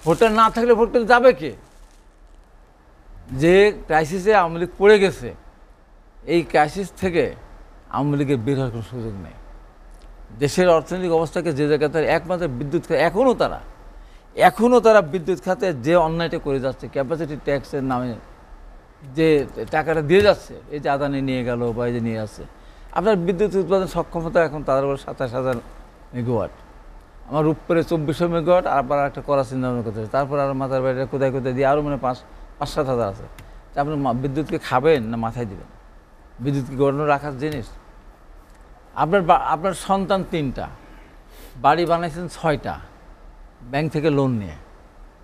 ভোটার না থাকলে ভোট কেন্দ্রে যাবে কে? যে ক্রাইসিসে আওয়ামী লীগ পড়ে গেছে, এই ক্রাইসিস থেকে আওয়ামী লীগের বের হওয়ার কোনো সুযোগ নেই। দেশের অর্থনৈতিক অবস্থাকে যে জায়গাতে একমাত্র বিদ্যুৎ খাতে, এখনও তারা বিদ্যুৎ খাতে যে অন্যায়টা করে যাচ্ছে, ক্যাপাসিটি ট্যাক্সের নামে যে টাকাটা দিয়ে যাচ্ছে, এই যে আদানি নিয়ে গেল বা এই যে নিয়ে আসছে, আপনার বিদ্যুৎ উৎপাদন সক্ষমতা এখন তাদের 27,000 মেগাওয়াট, আমার উপরে 2400 মেগাওয়াট, আর একটা করার চিন্তা ভাবনা করতে হবে। তারপর আরও মাথার বাইরে কোথায় দিয়ে আরও মানে 5-7 হাজার আছে। আপনি বিদ্যুৎকে খাবেন না মাথায় দিবেন? বিদ্যুৎ কি গড়ানো রাখার জিনিস? আপনার সন্তান 3টা, বাড়ি বানাইছেন 6টা ব্যাংক থেকে লোন নিয়ে।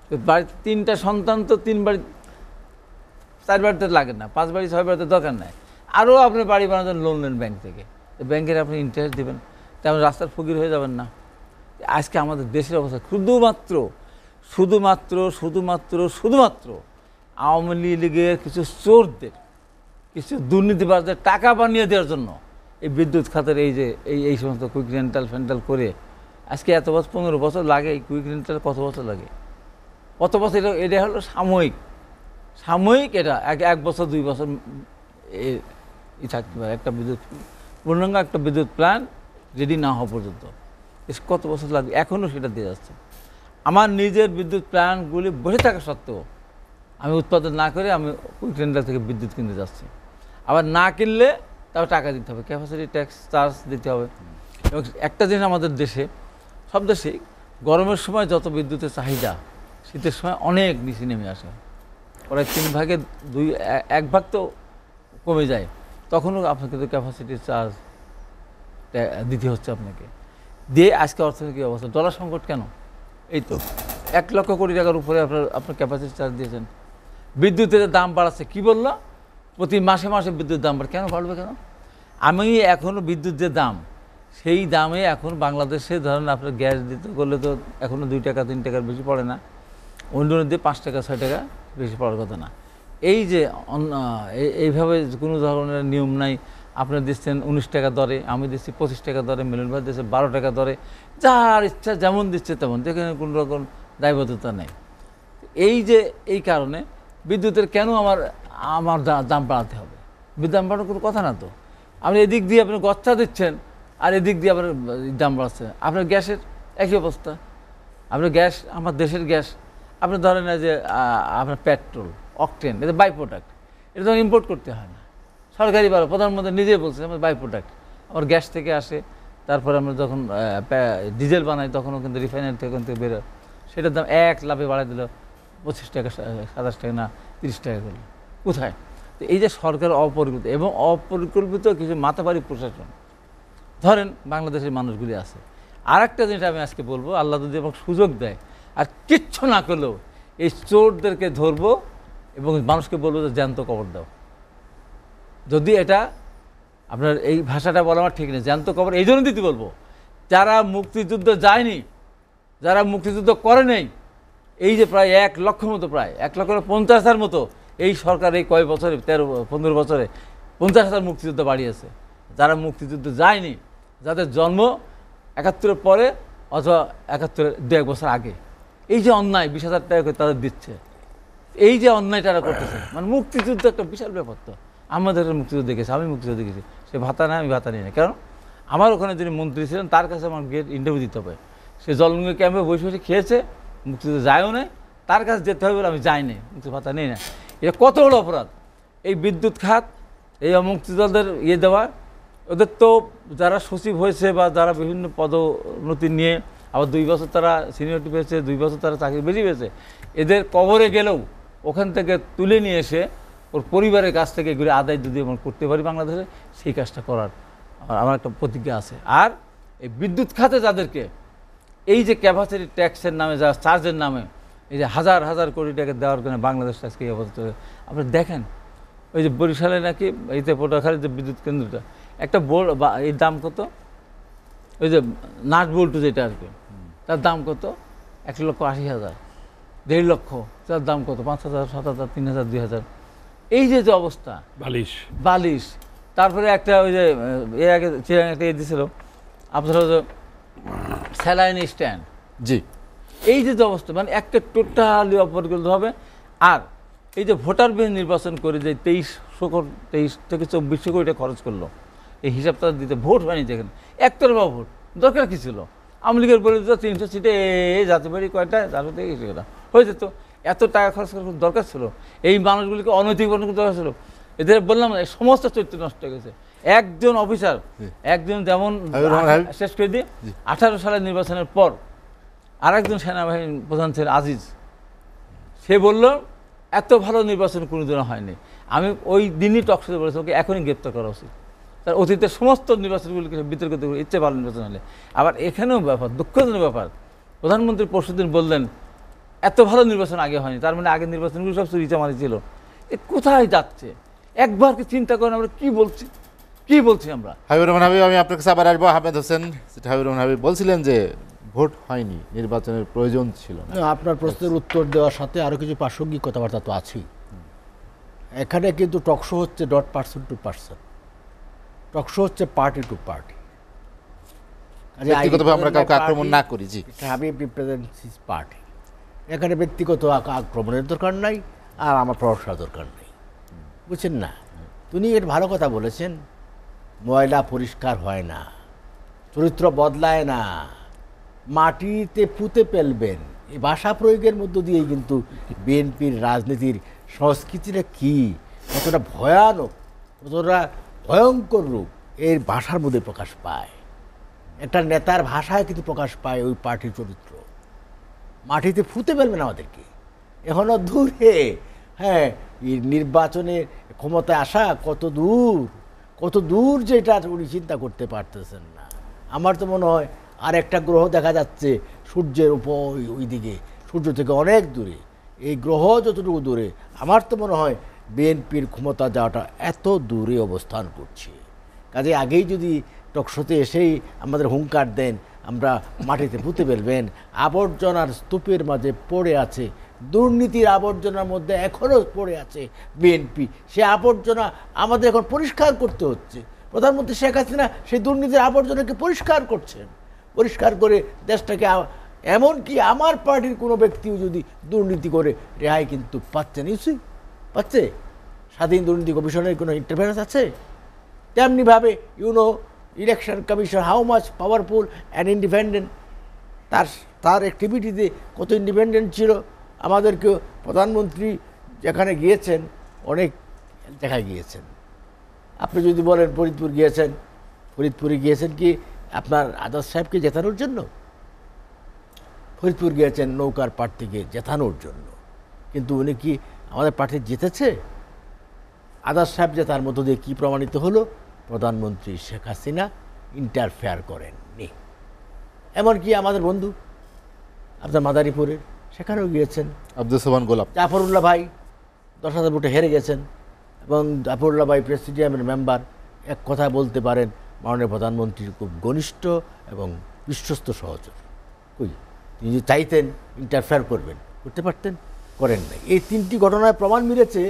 তো বাড়িতে 3টা সন্তান, তো 3 বাড়ি 4 বাড়িতে লাগে না, 5 বাড়ি 6 বাড়িতে দরকার নাই। আরও আপনি বাড়ি বানাতেন লোন নেন ব্যাংক থেকে, তো ব্যাংকের আপনি ইন্টারেস্ট দেবেন, তেমন রাস্তার ফকির হয়ে যাবেন না? আজকে আমাদের দেশের অবস্থা শুধুমাত্র আওয়ামী লীগের কিছু চোরদের, কিছু দুর্নীতিবাজদের টাকা বানিয়ে দেওয়ার জন্য এই বিদ্যুৎ খাতের এই সমস্ত কুইক রেন্টাল করে আজকে এত বছর 15 বছর লাগে। এই কুইক রেন্টাল কত বছর লাগে? কত বছর? এটা হলো সাময়িক এটা এক বছর 2 বছর থাকতে পারে একটা বিদ্যুৎ পূর্ণাঙ্গ একটা বিদ্যুৎ প্ল্যান রেডি না হওয়া পর্যন্ত। কত বছর লাগবে, এখনও সেটা দিয়ে যাচ্ছে। আমার নিজের বিদ্যুৎ প্ল্যান্টগুলি বসে থাকা সত্ত্বেও আমি উৎপাদন না করে আমি ওই টেন্ডার থেকে বিদ্যুৎ কিনতে যাচ্ছি। আবার না কিনলে তাও টাকা দিতে হবে, ক্যাপাসিটি ট্যাক্স চার্জ দিতে হবে। এবং একটা জিনিস আমাদের দেশে, সব দেশেই গরমের সময় যত বিদ্যুতের চাহিদা শীতের সময় অনেক নিচে নেমে আসে, প্রায় 3 ভাগের 1 ভাগ তো কমে যায়। তখনও আপনাকে তো ক্যাপাসিটি চার্জ দিতে হচ্ছে আপনাকে। দিয়ে আজকে অর্থনৈতিক অবস্থা, ডলার সংকট কেন? এই তো 1 লক্ষ কোটি টাকার উপরে আপনার ক্যাপাসিটি চার্জ দিয়েছেন। বিদ্যুতের দাম বাড়াচ্ছে, কি বললো? প্রতি মাসে মাসে বিদ্যুৎ দাম বাড়ে। কেন বাড়বে কেন? আমি এখনও বিদ্যুৎ যে দাম, সেই দামে এখন বাংলাদেশে ধরেন আপনার গ্যাস দিতে করলে তো এখনও 2 টাকা 3 টাকার বেশি পড়ে না, অন্য দিয়ে 5 টাকা 6 টাকা বেশি পড়ার কথা না। এই যে এইভাবে কোনো ধরনের নিয়ম নাই, আপনার দিচ্ছেন 19 টাকা দরে, আমি দিচ্ছি 25 টাকা দরে, মিলন ভাই দিচ্ছে 12 টাকা দরে, যার ইচ্ছা যেমন দিচ্ছে তেমন, যেখানে কোনো রকম দায়বদ্ধতা নেই। এই কারণে বিদ্যুতের কেন আমার দাম বাড়াতে হবে? বিদ্যুৎ দাম বাড়ানোর কোনো কথা না তো। আপনি এদিক দিয়ে আপনি গচ্ছা দিচ্ছেন আর এদিক দিয়ে আপনার দাম বাড়ছে। আপনার গ্যাসের একই অবস্থা। আপনার গ্যাস, আমার দেশের গ্যাস, আপনি ধরেন না যে আপনার পেট্রোল, অকটেন, এটা বাই প্রোডাক্ট, এটা তো ইম্পোর্ট করতে হয় না। সরকারি প্রধানমন্ত্রী নিজেই বলছে আমার বাই প্রোডাক্ট, আমার গ্যাস থেকে আসে। তারপরে আমরা যখন ডিজেল বানাই তখনও কিন্তু রিফাইনারি থেকে বেরোয়, সেটার দাম 1 লাফে বাড়াই দিল 25 টাকা 27 টাকা না 30 টাকা করলো। কোথায়? তো এই যে সরকার অপরিকল্পিত এবং অপরিকল্পিত কিছু মাথাবাড়ি প্রশাসন, ধরেন বাংলাদেশের মানুষগুলি আছে। আর একটা জিনিস আমি আজকে বলবো, আল্লাহ যদি এবং সুযোগ দেয় আর কিচ্ছু না করলেও এই চোরদেরকে ধরবো এবং মানুষকে বলবো যে জ্যান্ত কবর দাও। যদি এটা আপনার এই ভাষাটা বলা আমার ঠিক নেই, জ্যান্ত কবর এই জন্য দিতে বলবো, যারা মুক্তিযুদ্ধ যায়নি, যারা মুক্তিযুদ্ধ করে নেই, এই যে প্রায় 1 লক্ষ মতো, প্রায় 1,50,000 মতো এই সরকার এই কয়েক বছরে 13-15 বছরে 50,000 মুক্তিযুদ্ধ বাড়িয়েছে। যারা মুক্তিযুদ্ধ যায়নি, যাদের জন্ম 71-এর পরে অথবা 71-এর 2-1 বছর আগে, এই যে অন্যায় 20,000 টাকা করে তাদের দিচ্ছে, এই যে অন্যায় তারা করতেছে, মানে মুক্তিযুদ্ধ একটা বিশাল ব্যাপার। তো আমাদের মুক্তিযুদ্ধ দেখেছি, আমি মুক্তিযুদ্ধ দেখেছি, সে ভাতা নেয়, আমি ভাতা নিই না। কারণ আমার ওখানে যিনি মন্ত্রী ছিলেন তার কাছে আমার গেট ইন্টারভিউ দিতে হবে। সে জলঙ্গি ক্যাম্পে বসে বসে খেয়েছে, মুক্তিযুদ্ধ যায়ও নেই, তার কাছে যেতে হবে বলে আমি যাইনি, মুক্তি ভাতা নেই না। এটা কত বড় অপরাধ! এই বিদ্যুৎ খাত, এই মুক্তিযোদ্ধাদের দেওয়া, ওদের তো যারা সচিব হয়েছে বা যারা বিভিন্ন পদোন্নতি নিয়ে আবার 2 বছর তারা সিনিয়রিটি পেয়েছে, 2 বছর তারা চাকরি বেশি পেয়েছে, এদের কবরে গেলেও ওখান থেকে তুলে নিয়ে এসে ওর পরিবারের কাছ থেকে এগুলি আদায় যদি আমরা করতে পারি বাংলাদেশে, সেই কাজটা করার আমার একটা প্রতিজ্ঞা আছে। আর এই বিদ্যুৎ খাতে যাদেরকে এই যে ক্যাপাসিটি ট্যাক্সের নামে, যা চার্জের নামে এই যে হাজার হাজার কোটি টাকা দেওয়ার কারণে বাংলাদেশ আজকে এই অবস্থা। আপনি দেখেন ওই যে বরিশালে নাকি এইতে পটুয়াখালীর যে বিদ্যুৎ কেন্দ্রটা, একটা এর দাম কত? ওই যে নাট বল্টু যেটা আর কি, তার দাম কত? 1,80,000, 1.5 লক্ষ। তার দাম কত? 5,000, 7,000, 3,000, 2,000। এই যে অবস্থা, বালিশ। তারপরে একটা ওই যে এর আগে একটা দিয়েছিল আপনার স্যালাইন স্ট্যান্ড, জি, এই যে অবস্থা, মানে একটা টোটালি অপরিকল্পিত হবে। আর এই যে ভোটার বিহীন নির্বাচন করে যে 23 থেকে 24 কোটি টাকা খরচ করলো, এই হিসাবটা দিতে ভোট হয়নি যেখানে, একতরফা ভোট। দরকার কী ছিল? আওয়ামী লীগের বলে দিত 300 সিটে জাতীয় পার্টি কয়টা, জাতীয় থেকে হয়ে যেত। এত টাকা খরচ করার দরকার ছিল? এই মানুষগুলিকে অনৈতিক দরকার ছিল? এদের বললাম এই সমস্ত চরিত্র নষ্ট হয়ে গেছে। একজন অফিসার, একজন যেমন শেষ করে দিয়ে 18 সালের নির্বাচনের পর আরেকজন সেনাবাহিনী প্রধান ছিলেন আজিজ, সে বলল এত ভালো নির্বাচন কোনোদিনও হয়নি। আমি ওই দিনই টকশোতে বলেছি ওকে এখনই গ্রেপ্তার করা উচিত। তার অতীতের সমস্ত নির্বাচনগুলিকে বিতর্কিত করে ইচ্ছে ভালো নির্বাচন হলে। আবার এখানেও ব্যাপার, দুঃখজনক ব্যাপার, প্রধানমন্ত্রী পরশুদিন বললেন এত ভালো নির্বাচন আগে হয়নি, তার মানে আগের নির্বাচনগুলো সব চুরিচামারি ছিল। এ কোথায় যাচ্ছে? একবার কি চিন্তা করেন আমরা কি বলছি আমরা? হাবিবুর রহমান হাবিব, আমি আপনার কাছে আবার আসবো। আহমেদ হোসেন, হাবিবুর রহমান হাবিব বলছিলেন যে ভোট হয়নি, নির্বাচনের প্রয়োজন ছিল না। আপনার প্রশ্নের উত্তর দেওয়ার সাথে আরও কিছু প্রাসঙ্গিক কথাবার্তা তো আছেই। এখানে কিন্তু টকশো হচ্ছে not person to person, talk show হচ্ছে পার্টি টু পার্টি। ব্যক্তিগতভাবে আমরা কাউকে আক্রমণ না করি। জি, হাবিব রিপ্রেজেন্টস হিজ পার্টি। এখানে ব্যক্তিগত আক্রমণের দরকার নাই, আর আমার প্রশংসা দরকার নেই, বুঝছেন না? তিনি এর ভালো কথা বলেছেন, ময়লা পরিষ্কার হয় না, চরিত্র বদলায় না, মাটিতে পুঁতে ফেলবেন। এই ভাষা প্রয়োগের মধ্য দিয়েই কিন্তু বিএনপির রাজনীতির সংস্কৃতিটা কি, কতটা ভয়ানক, কতটা ভয়ঙ্কর রূপ এর ভাষার মধ্যে প্রকাশ পায়। একটা নেতার ভাষায় কিন্তু প্রকাশ পায় ওই পার্টির চরিত্র। মাটিতে ফুতে ফেলবেন আমাদেরকে, এখনো দূরে। হ্যাঁ, এই নির্বাচনে ক্ষমতায় আসা কত দূর যেটা উনি চিন্তা করতে পারতেছেন না। আমার তো মনে হয় আর একটা গ্রহ দেখা যাচ্ছে সূর্যের উপর, ওই দিকে, সূর্য থেকে অনেক দূরে। এই গ্রহ যতটুকু দূরে, আমার তো মনে হয় বিএনপির ক্ষমতা যাওয়াটা এত দূরে অবস্থান করছে। কাজে আগেই যদি টকশোতে এসেই আমাদের হুঙ্কার দেন আমরা মাটিতে পুঁতে ফেলবেন, আবর্জনার স্তূপের মাঝে পড়ে আছে, দুর্নীতির আবর্জনার মধ্যে এখনও পড়ে আছে বিএনপি, সে আবর্জনা আমাদের এখন পরিষ্কার করতে হচ্ছে। প্রধানমন্ত্রী শেখ হাসিনা সেই দুর্নীতির আবর্জনাকে পরিষ্কার করছেন, পরিষ্কার করে দেশটাকে, এমনকি আমার পার্টির কোনো ব্যক্তিও যদি দুর্নীতি করে রেহাই কিন্তু পাচ্ছে, নিশ্চয়ই পাচ্ছে। স্বাধীন দুর্নীতি কমিশনের কোনো ইন্টারফারেন্স আছে? তেমনিভাবে election commission how much powerful and independent, তার অ্যাক্টিভিটিতে কত ইন্ডিপেন্ডেন্ট ছিল। আমাদেরকেও প্রধানমন্ত্রী যেখানে গিয়েছেন অনেক জায়গায় গিয়েছেন। আপনি যদি বলেন ফরিদপুরে গিয়েছেন কি আপনার আজাদ সাহেবকে জেতানোর জন্য? ফরিদপুর গিয়েছেন নৌকার প্রার্থীকে জেতানোর জন্য, কিন্তু উনি কি আমাদের প্রার্থী জিতেছে? আজাদ সাহেব জেতার মধ্য দিয়ে কী প্রমাণিত হলো? প্রধানমন্ত্রী শেখ হাসিনা ইন্টারফেয়ার করেননি। এমনকি আমাদের বন্ধু আপনার মাদারীপুরের, সেখানেও গিয়েছেন আব্দুল সোবহান গোলাপ, জাফরুল্লাহ ভাই 10,000 ভোটে হেরে গেছেন, এবং জাফরুল্লাহ ভাই প্রেসিডিয়ামের মেম্বার, এক কথা বলতে পারেন মাননীয় প্রধানমন্ত্রীর খুব ঘনিষ্ঠ এবং বিশ্বস্ত সহচর। কই, তিনি যদি চাইতেন ইন্টারফেয়ার করতে পারতেন, করেন নাই। এই 3টি ঘটনায় প্রমাণ মিলেছে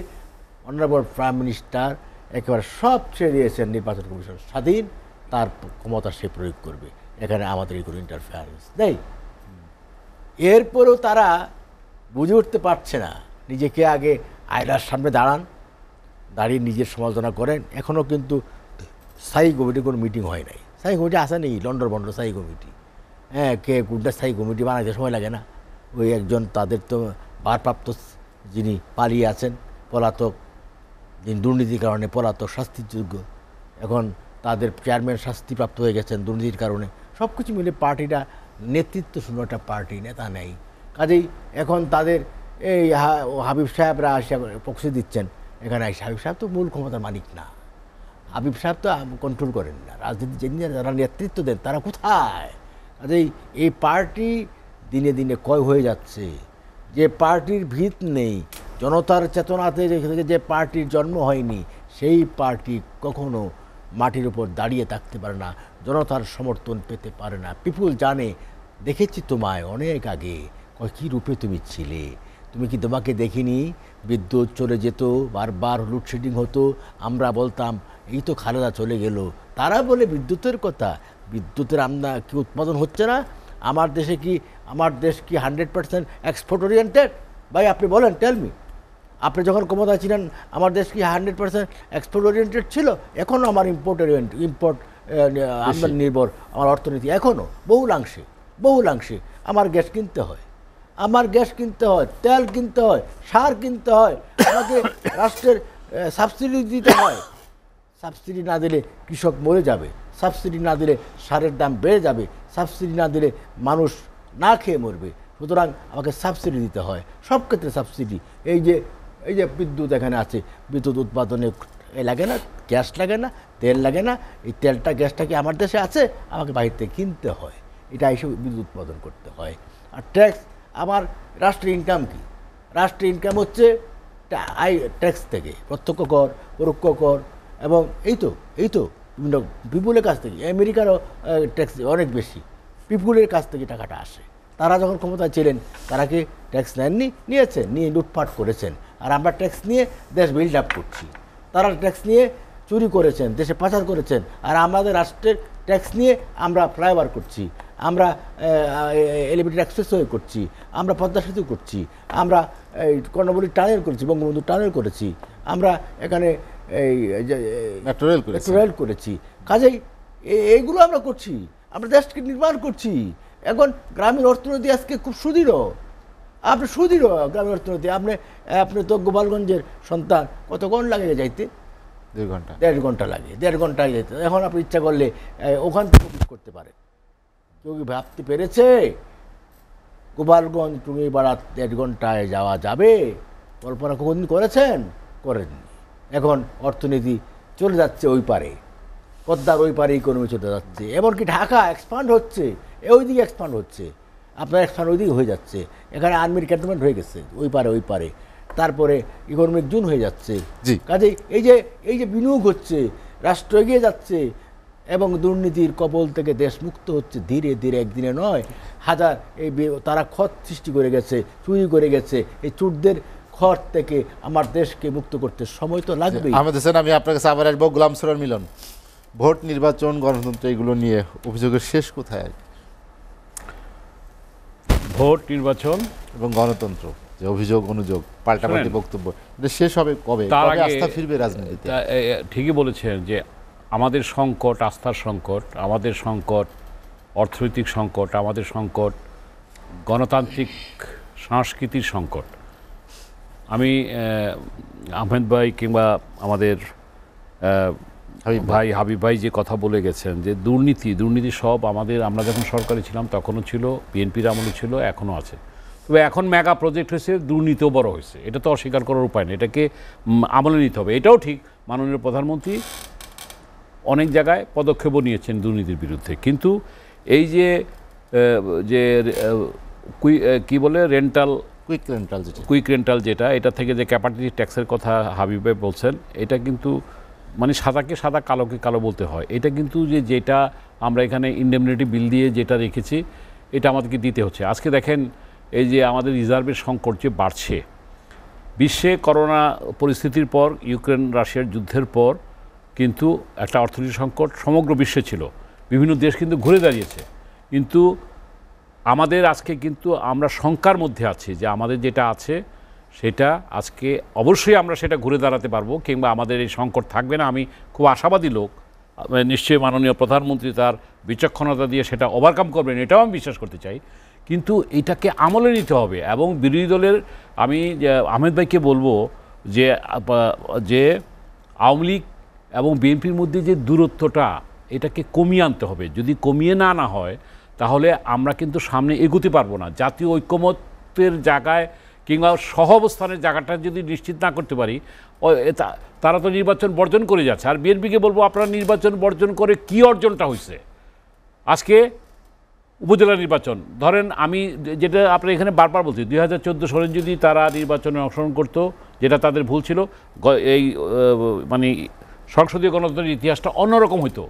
অনারেবল প্রাইম মিনিস্টার একেবারে সব ছেড়ে দিয়েছেন, নির্বাচন কমিশন স্বাধীন, তার ক্ষমতা সে প্রয়োগ করবে, এখানে আমাদের এই কোনো ইন্টারফেয়ারেন্স নেই। এরপরেও তারা বুঝে উঠতে পারছে না, নিজেকে আগে আয়নার সামনে দাঁড়িয়ে নিজের সমালোচনা করেন। এখনও কিন্তু স্থায়ী কমিটির কোনো মিটিং হয় নাই। স্থায়ী কমিটি আসে নেই, লন্ডন বন্ড স্থায়ী কমিটি। হ্যাঁ, কে কোনটা স্থায়ী কমিটি বানাইতে সময় লাগে না। ওই একজন তাদের তো ভারপ্রাপ্ত যিনি পালিয়ে আছেন, পলাতক, যিনি দুর্নীতির কারণে পলাতক, শাস্তিযোগ্য, এখন তাদের চেয়ারম্যান শাস্তিপ্রাপ্ত হয়ে গেছেন দুর্নীতির কারণে। সব কিছু মিলে পার্টিটা নেতৃত্ব শূন্য একটা পার্টি, নেতা নেই। কাজেই এখন তাদের এই হাবিব সাহেবরা আসে প্রক্সি দিচ্ছেন এখানে। হাবিব সাহেব তো মূল ক্ষমতার মালিক না, হাবিব সাহেব তো কন্ট্রোল করেন না রাজনীতি। যারা নেতৃত্ব দেন তারা কোথায়? কাজেই এই পার্টি দিনে দিনে ক্ষয় হয়ে যাচ্ছে। যে পার্টির ভিত নেই, জনতার চেতনাতে যে পার্টির জন্ম হয়নি, সেই পার্টি কখনো মাটির উপর দাঁড়িয়ে থাকতে পারে না, জনতার সমর্থন পেতে পারে না। পিপুল জানে, দেখেছি তোমায় অনেক আগে, কী রূপে তুমি ছিলে, তুমি কি তোমাকে দেখিনি? বিদ্যুৎ চলে যেত, বারবার লোডশেডিং হতো, আমরা বলতাম এই তো খালেদা চলে গেল। তারা বলে বিদ্যুতের কথা, বিদ্যুতের কি উৎপাদন হচ্ছে না? আমার দেশ কি 100% এক্সপোর্ট ওরিয়েন্টেড? ভাই আপনি বলেন, টেলমি, আপনি যখন ক্ষমতায় ছিলেন আমার দেশ কি 100% এক্সপোর্ট ওরিয়েন্টেড ছিল? এখনও আমার ইম্পোর্ট আমদানি নির্ভর আমার অর্থনীতি, এখনও বহুলাংশে আমার গ্যাস কিনতে হয়, তেল কিনতে হয়, সার কিনতে হয়, আমাকে রাষ্ট্রের সাবসিডি দিতে হয়। সাবসিডি না দিলে কৃষক মরে যাবে, সাবসিডি না দিলে সারের দাম বেড়ে যাবে, সাবসিডি না দিলে মানুষ না খেয়ে মরবে। সুতরাং আমাকে সাবসিডি দিতে হয়, সব ক্ষেত্রে সাবসিডি। এই যে বিদ্যুৎ এখানে আছে, বিদ্যুৎ উৎপাদনে লাগে না, গ্যাস লাগে না, তেল লাগে না, এই তেলটা গ্যাসটা কি আমার দেশে আছে? আমাকে বাইরে থেকে কিনতে হয়, এটা এসে বিদ্যুৎ উৎপাদন করতে হয়। আর ট্যাক্স, আমার রাষ্ট্রের ইনকাম কি? রাষ্ট্রের ইনকাম হচ্ছে ট্যাক্স থেকে, প্রত্যক্ষ কর, পরোক্ষ কর, এবং এই তো বিভিন্ন পিপুলের কাছ থেকে। আমেরিকারও ট্যাক্স অনেক বেশি, পিপুলের কাছ থেকে টাকাটা আসে। তারা যখন ক্ষমতায় ছিলেন তারা কি ট্যাক্স নেননি? নিয়ে লুটপাট করেছেন। আর আমরা ট্যাক্স নিয়ে দেশ বিল্ড আপ করছি, তারা ট্যাক্স নিয়ে চুরি করেছেন, দেশে পাচার করেছেন, আর আমাদের রাষ্ট্রের ট্যাক্স নিয়ে আমরা ফ্লাইওভার করছি, আমরা এলিভেটেড এক্সপ্রেসওয়ে করছি, আমরা পদ্মা সেতু করছি, আমরা এই কর্ণফুলী টানেল করেছি, বঙ্গবন্ধু টানেল করেছি, আমরা এখানে এই মেট্রো রেল করেছি। মেট্রো রেল করেছি। কাজেই এইগুলো আমরা করছি, আমরা দেশকে নির্মাণ করছি। এখন গ্রামীণ অর্থনীতি আজকে খুব সুদৃঢ়, আপনি সুদৃঢ় গ্রামীণ অর্থনীতি। আপনি তো গোপালগঞ্জের সন্তান, কতক্ষণ লাগে যাইতে? 2 ঘন্টা। 1.5 ঘন্টা লাগে, 1.5 ঘন্টায় যেতে। এখন আপনি ইচ্ছা করলে ওখান থেকে অফিস করতে পারে। কেউ কি ভাবতে পেরেছে গোপালগঞ্জ টুঙ্গিপাড়া 1.5 ঘন্টায় যাওয়া যাবে? কল্পনা কখন করেছেন? করেননি। এখন অর্থনীতি চলে যাচ্ছে ওই পারে, পদ্মার ওই পারে ইকোনমি চলে যাচ্ছে। এমনকি ঢাকা এক্সপান্ড হচ্ছে, ওইদিকে এক্সপান্ড হচ্ছে, আপনার এক্সপান্ড ওইদিকে হয়ে যাচ্ছে। এখানে আর্মির ক্যান্টনমেন্ট হয়ে গেছে ওই পারে। তারপরে ইকোনমিক জোন হয়ে যাচ্ছে। জি। কাজেই এই যে বিনিয়োগ হচ্ছে, রাষ্ট্র এগিয়ে যাচ্ছে এবং দুর্নীতির কবল থেকে দেশ মুক্ত হচ্ছে ধীরে ধীরে, একদিনে নয়। হাজার তারা খত সৃষ্টি করে গেছে, চুরি করে গেছে। এই চোরদের খত থেকে আমার দেশকে মুক্ত করতে সময় তো লাগবেই। আহমেদ হোসেন, আমি আপনার কাছে আবার আসবো। গোলাম সরোয়ার মিলন, ভোট, নির্বাচন, গণতন্ত্র এগুলো নিয়ে অভিযোগের শেষ কোথায়? ভোট, নির্বাচন এবং গণতন্ত্র, যে অভিযোগ অনুযোগ পাল্টাপাল্টি বক্তব্য, এটা শেষ হবে কবে? তার কবে আগে আস্থা ফিরবে রাজনীতিতে? ঠিকই বলেছেন যে আমাদের সংকট, আস্থার সংকট, আমাদের সংকট অর্থনৈতিক সংকট, আমাদের সংকট গণতান্ত্রিক সংস্কৃতির সংকট। আমি আহমেদ ভাই কিংবা আমাদের হাবিব ভাই যে কথা বলে গেছেন যে দুর্নীতি সব আমরা যখন সরকারে ছিলাম তখনও ছিল, বিএনপির আমলে ছিল, এখনও আছে। তবে এখন মেগা প্রজেক্ট হয়েছে, দুর্নীতিও বড় হয়েছে, এটা তো অস্বীকার করার উপায় নেই, এটাকে আমলে নিতে হবে। এটাও ঠিক, মাননীয় প্রধানমন্ত্রী অনেক জায়গায় পদক্ষেপও নিয়েছেন দুর্নীতির বিরুদ্ধে। কিন্তু এই যে কি বলে কুইক রেন্টাল যেটা, এটা থেকে যে ক্যাপাসিটি ট্যাক্সের কথা হাবিব ভাই বলছেন, এটা কিন্তু মানে সাদাকে সাদা কালোকে কালো বলতে হয়। এটা কিন্তু যেটা আমরা এখানে ইন্ডেমনিটি বিল দিয়ে যেটা রেখেছি, এটা আমাদেরকে দিতে হচ্ছে। আজকে দেখেন এই যে আমাদের রিজার্ভের সংকট যে বাড়ছে, বিশ্বে করোনা পরিস্থিতির পর, ইউক্রেন রাশিয়ার যুদ্ধের পর কিন্তু একটা অর্থনৈতিক সংকট সমগ্র বিশ্বে ছিল, বিভিন্ন দেশ কিন্তু ঘুরে দাঁড়িয়েছে। কিন্তু আমাদের আজকে কিন্তু আমরা শঙ্কার মধ্যে আছি যে আমাদের যেটা আছে সেটা আজকে অবশ্যই আমরা সেটা ঘুরে দাঁড়াতে পারবো, কিংবা আমাদের এই সংকট থাকবে না। আমি খুব আশাবাদী লোক, নিশ্চয়ই মাননীয় প্রধানমন্ত্রী তার বিচক্ষণতা দিয়ে সেটা ওভারকাম করবেন, এটাও আমি বিশ্বাস করতে চাই। কিন্তু এটাকে আমলে নিতে হবে। এবং বিরোধী দলের আমি আহমেদ ভাইকে বলবো যে আওয়ামী লীগ এবং বিএনপির মধ্যে যে দূরত্বটা, এটাকে কমিয়ে আনতে হবে। যদি কমিয়ে না আনা হয় তাহলে আমরা কিন্তু সামনে এগোতে পারবো না। জাতীয় ঐক্যমত্যের জায়গায় কিংবা সহ অবস্থানের জায়গাটা যদি নিশ্চিত না করতে পারি, তারা তো নির্বাচন বর্জন করে যাচ্ছে। আর বিএনপিকে বলবো, আপনারা নির্বাচন বর্জন করে কি অর্জনটা হয়েছে? আজকে উপজেলা নির্বাচন ধরেন, আমি যেটা আপনার এখানে বারবার বলছি, 2014 সালে যদি তারা নির্বাচনে অংশগ্রহণ করতো, যেটা তাদের ভুল ছিল, এই মানে সংসদীয় গণতন্ত্রের ইতিহাসটা অন্যরকম হইতো।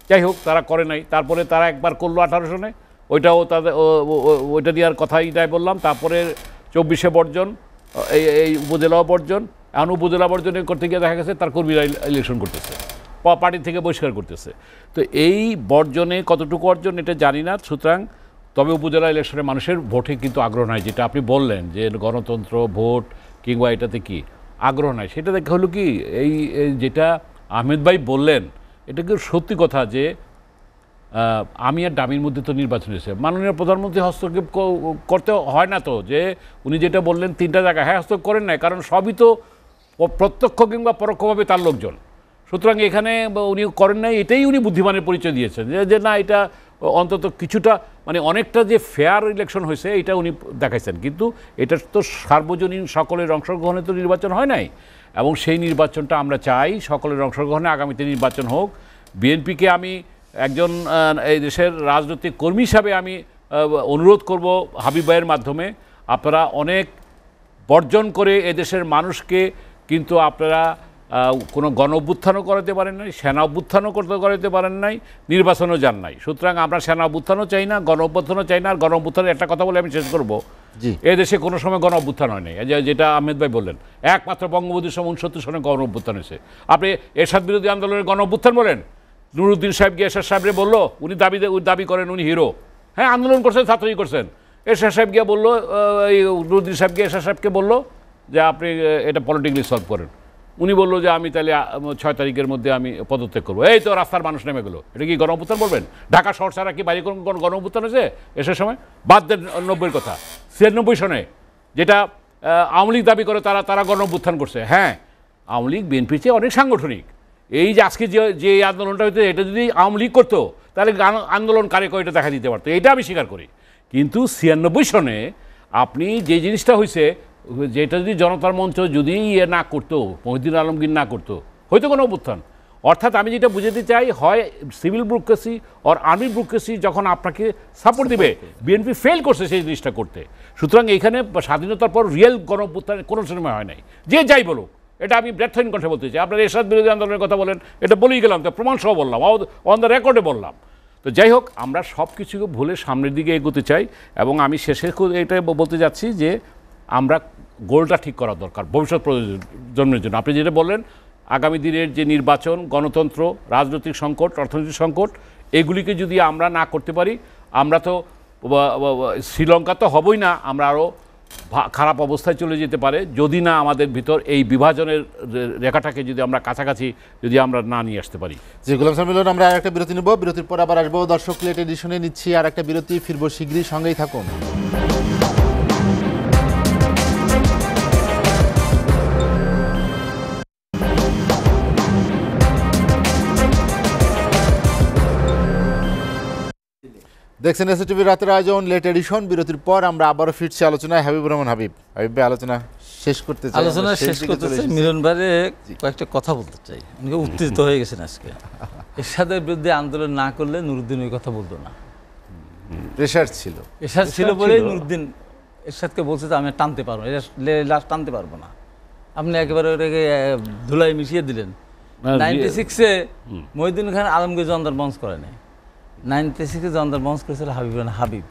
যাই হোক, তারা করে নাই। তারপরে তারা একবার করলো 18 সনে, ওইটাও তাদের ওইটা দিয়ে আর কথাই তাই বললাম। তারপরে 24-এ বর্জন, এই উপজেলাও বর্জন। এখন উপজেলা বর্জনে করতে গিয়ে দেখা গেছে তার কর্মীরা ইলেকশন করতেছে, পার্টি থেকে বহিষ্কার করতেছে। তো এই বর্জনে কতটুকু অর্জন এটা জানি না। সুতরাং তবে উপজেলা ইলেকশনে মানুষের ভোটে কিন্তু আগ্রহ নাই, যেটা আপনি বললেন যে গণতন্ত্র, ভোট কিংবা এটাতে কি আগ্রহ নাই, সেটা দেখা হলো কি এই যেটা আহমেদ ভাই বললেন, এটা কিন্তু সত্যি কথা যে আমি আর ডামির মধ্যে তো নির্বাচন হয়েছে। মাননীয় প্রধানমন্ত্রী হস্তক্ষেপ করতে হয় না তো, যে উনি যেটা বললেন 3টা জায়গায়, হ্যাঁ হস্তক্ষেপ করেন নাই, কারণ সবই তো প্রত্যক্ষ কিংবা পরোক্ষভাবে তার লোকজন। সুতরাং এখানে উনি করেন নাই, এটাই উনি বুদ্ধিমানের পরিচয় দিয়েছেন, যে না এটা অন্তত কিছুটা মানে অনেকটা যে ফেয়ার ইলেকশন হয়েছে এটা উনি দেখাইছেন। কিন্তু এটা তো সার্বজনীন সকলের অংশগ্রহণে তো নির্বাচন হয় নাই, এবং সেই নির্বাচনটা আমরা চাই সকলের অংশগ্রহণে আগামীতে নির্বাচন হোক। বিএনপিকে আমি একজন এই দেশের রাজনৈতিক কর্মী হিসাবে আমি অনুরোধ করব হাবিব ভাইয়ের মাধ্যমে, আপনারা অনেক বর্জন করে এদেশের মানুষকে কিন্তু আপনারা কোনো গণ অভ্যুত্থানও করাতে পারেন নাই, সেনা অভ্যুত্থানও করাতে পারেন নাই, নির্বাচনও যান নাই। সুতরাং আমরা সেনা অভ্যুত্থানও চাই না, গণ অভ্যুত্থানও চাই না। আর গণ অভ্যুত্থানের একটা কথা বলে আমি শেষ করবো, এদেশে কোনো সময় গণ অভ্যুত্থান হয় নাই, যেটা আহমেদ ভাই বললেন। একমাত্র বঙ্গবন্ধুর সময় 69 সনে গণ অভ্যুত্থান হয়েছে। আপনি এরশাদ বিরোধী আন্দোলনের গণ অভ্যুত্থান বলেন, নুরুদ্দিন সাহেবকে এরশাদ সাহেবরে বললো, উনি দাবি করেন উনি হিরো, হ্যাঁ আন্দোলন করছেন, ছাত্রই করছেন। এরশাদ সাহেব গিয়ে বললো, এই নুরুদ্দিন সাহেবকে এরশাদ সাহেবকে বললো যে আপনি এটা পলিটিক্যালি সলভ করেন। উনি বললো যে আমি তাহলে 6 তারিখের মধ্যে আমি পদত্যাগ করবো। এই তো রাস্তার মানুষ নেমে গেলো, এটা কি গণঅভ্যুত্থান বলবেন? ঢাকা শহর ছাড়া কি বাইরে কোনো গণঅভ্যুত্থান হয়েছে এসের সময়? বাদ দেন 90-এর কথা, 96 সনে যেটা আওয়ামী লীগ দাবি করে তারা গণঅভ্যুত্থান করছে। হ্যাঁ, আওয়ামী লীগ বিএনপির চেয়ে অনেক সাংগঠনিক। এই যে আজকে যে আন্দোলনটা হইতে, এটা যদি আওয়ামী লীগ করতো তাহলে আন্দোলন কারে এটা দেখা দিতে পারতো, এটা আমি স্বীকার করি। কিন্তু 96 সনে আপনি যে জিনিসটা হয়েছে, যেটা যদি জনতার মঞ্চ যদি না করতো, মহিউদ্দিন আলমগীর না করতো, হয়তো কোনো অভ্যুত্থান। অর্থাৎ আমি যেটা বুঝাতে চাই, হয় সিভিল ব্যুরোক্রেসি আর আর্মি ব্যুরোক্রেসি যখন আপনাকে সাপোর্ট দিবে, বিএনপি ফেল করছে সেই জিনিসটা করতে। সুতরাং এখানে স্বাধীনতার পর রিয়েল গণঅভ্যুত্থান কোনো সময় হয় নাই, যে যাই বলুক। এটা আমি ব্যর্থহীন কণ্ঠে বলতে চাই। আপনার এরশাদ বিরোধী আন্দোলনের কথা বলেন, এটা বলেই গেলাম, তো প্রমাণ সহ বললাম, অন দ্য রেকর্ডে বললাম। তো যাই হোক, আমরা সব কিছুকে ভুলে সামনের দিকে এগোতে চাই। এবং আমি শেষে এটা বলতে যাচ্ছি যে আমরা গোলটা ঠিক করা দরকার ভবিষ্যৎ প্রজন্মের জন্য। আপনি যেটা বললেন, আগামী দিনের যে নির্বাচন, গণতন্ত্র, রাজনৈতিক সংকট, অর্থনৈতিক সংকট, এগুলিকে যদি আমরা না করতে পারি, আমরা তো শ্রীলঙ্কা তো হবই না, আমরা আরও খারাপ অবস্থায় চলে যেতে পারে, যদি না আমাদের ভিতর এই বিভাজনের রেখাটাকে যদি আমরা কাছাকাছি যদি আমরা না নিয়ে আসতে পারি। জি গোলাম সাহেব মিলন, আমরা আর একটা বিরতি নেব, বিরতির পর আবার আসবো। দর্শক লেট এডিশনে নিচ্ছি আর একটা বিরতি, ফিরবো শীঘ্রই, সঙ্গেই থাকুন। দেখছেন এসএটিভি রাতের আয়োজন লেট এডিশন। বিরতির পর আমরা আবারও ফিরছি আলোচনায়। হাবিবুর রহমান হাবিব ভাই আলোচনা শেষ করতে চাই, আলোচনা শেষ করতে চাই। মিলন ভাইরে কয়েকটা কথা বলতে চাই, উনি উত্তেজিত হয়ে গেছেন আজকে। এরশাদের বিরুদ্ধে আন্দোলন না করলে নুরুদ্দিন ওই কথা বলতো না, প্রেশার ছিল, এরশাদ ছিল বলেই নুরুদ্দিন এরশাদকে বলছে যে আমি টানতে পারবো, লাশ টানতে পারবো না। আপনি একেবারে ওটাকে ধুলাই মিশিয়ে দিলেন। 96-এ মহিউদ্দিন খান আলমগীর জনতার মঞ্চ করে নাই, 96-এ জনতার মঞ্চ করেছিল হাবিব।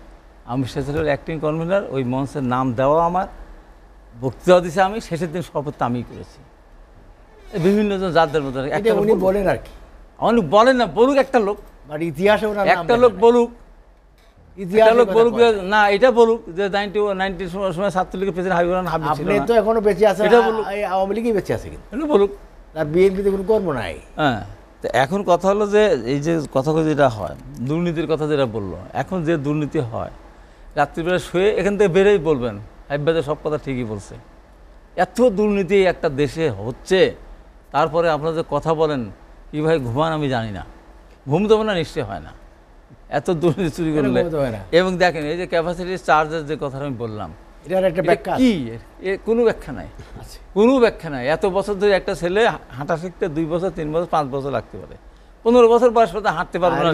আমি শেষের অ্যাক্টিং কনভেনার, ওই মঞ্চের নাম দেওয়া আমার, বক্তৃতা দিছে আমি, শেষের দিন শপথ আমি করেছি। বিভিন্ন জন যাদের মতো উনি বলেন আর কি, উনি বলেন না, বলুক একটা লোক, ইতিহাসে একটা লোক বলুক, লোক বলুক না, এটা বলুক যে 90 সময় ছাত্রলীগের প্রেসিডেন্ট হাবিবুর রহমান হাবিব ছিল। আপনি তো এখনো বেঁচে আছেন, এটা বলুক, আওয়ামী লীগই বেঁচে আছে, কিন্তু বলুক, তার বিএনপিতে কোনো কর্ম নাই। হ্যাঁ, তো এখন কথা হলো যে এই যে কথাগুলো যেটা হয়, দুর্নীতির কথা যেটা বললো, এখন যে দুর্নীতি হয়, রাত্রিবেলা শুয়ে এখান থেকে বেরোই বলবেন হাবিবাদের সব কথা ঠিকই বলছে। এত দুর্নীতি একটা দেশে হচ্ছে, তারপরে আপনারা যে কথা বলেন কীভাবে ঘুমান আমি জানি না, ঘুম দেবো না, নিশ্চয় হয় না এত দুর্নীতি চুরি করলে। এবং দেখেন এই যে ক্যাপাসিটি চার্জের যে কথা আমি বললাম, এটার একটা ব্যাখ্যা কি, এর কোনো ব্যাখ্যা নাই, কোনো ব্যাখ্যা নাই। এত বছর ধরে একটা ছেলে হাঁটা শিখতে 2 বছর 3 বছর 5 বছর লাগতে পারে, 15 বছর বয়স পর্যন্ত হাঁটতে পারবে না,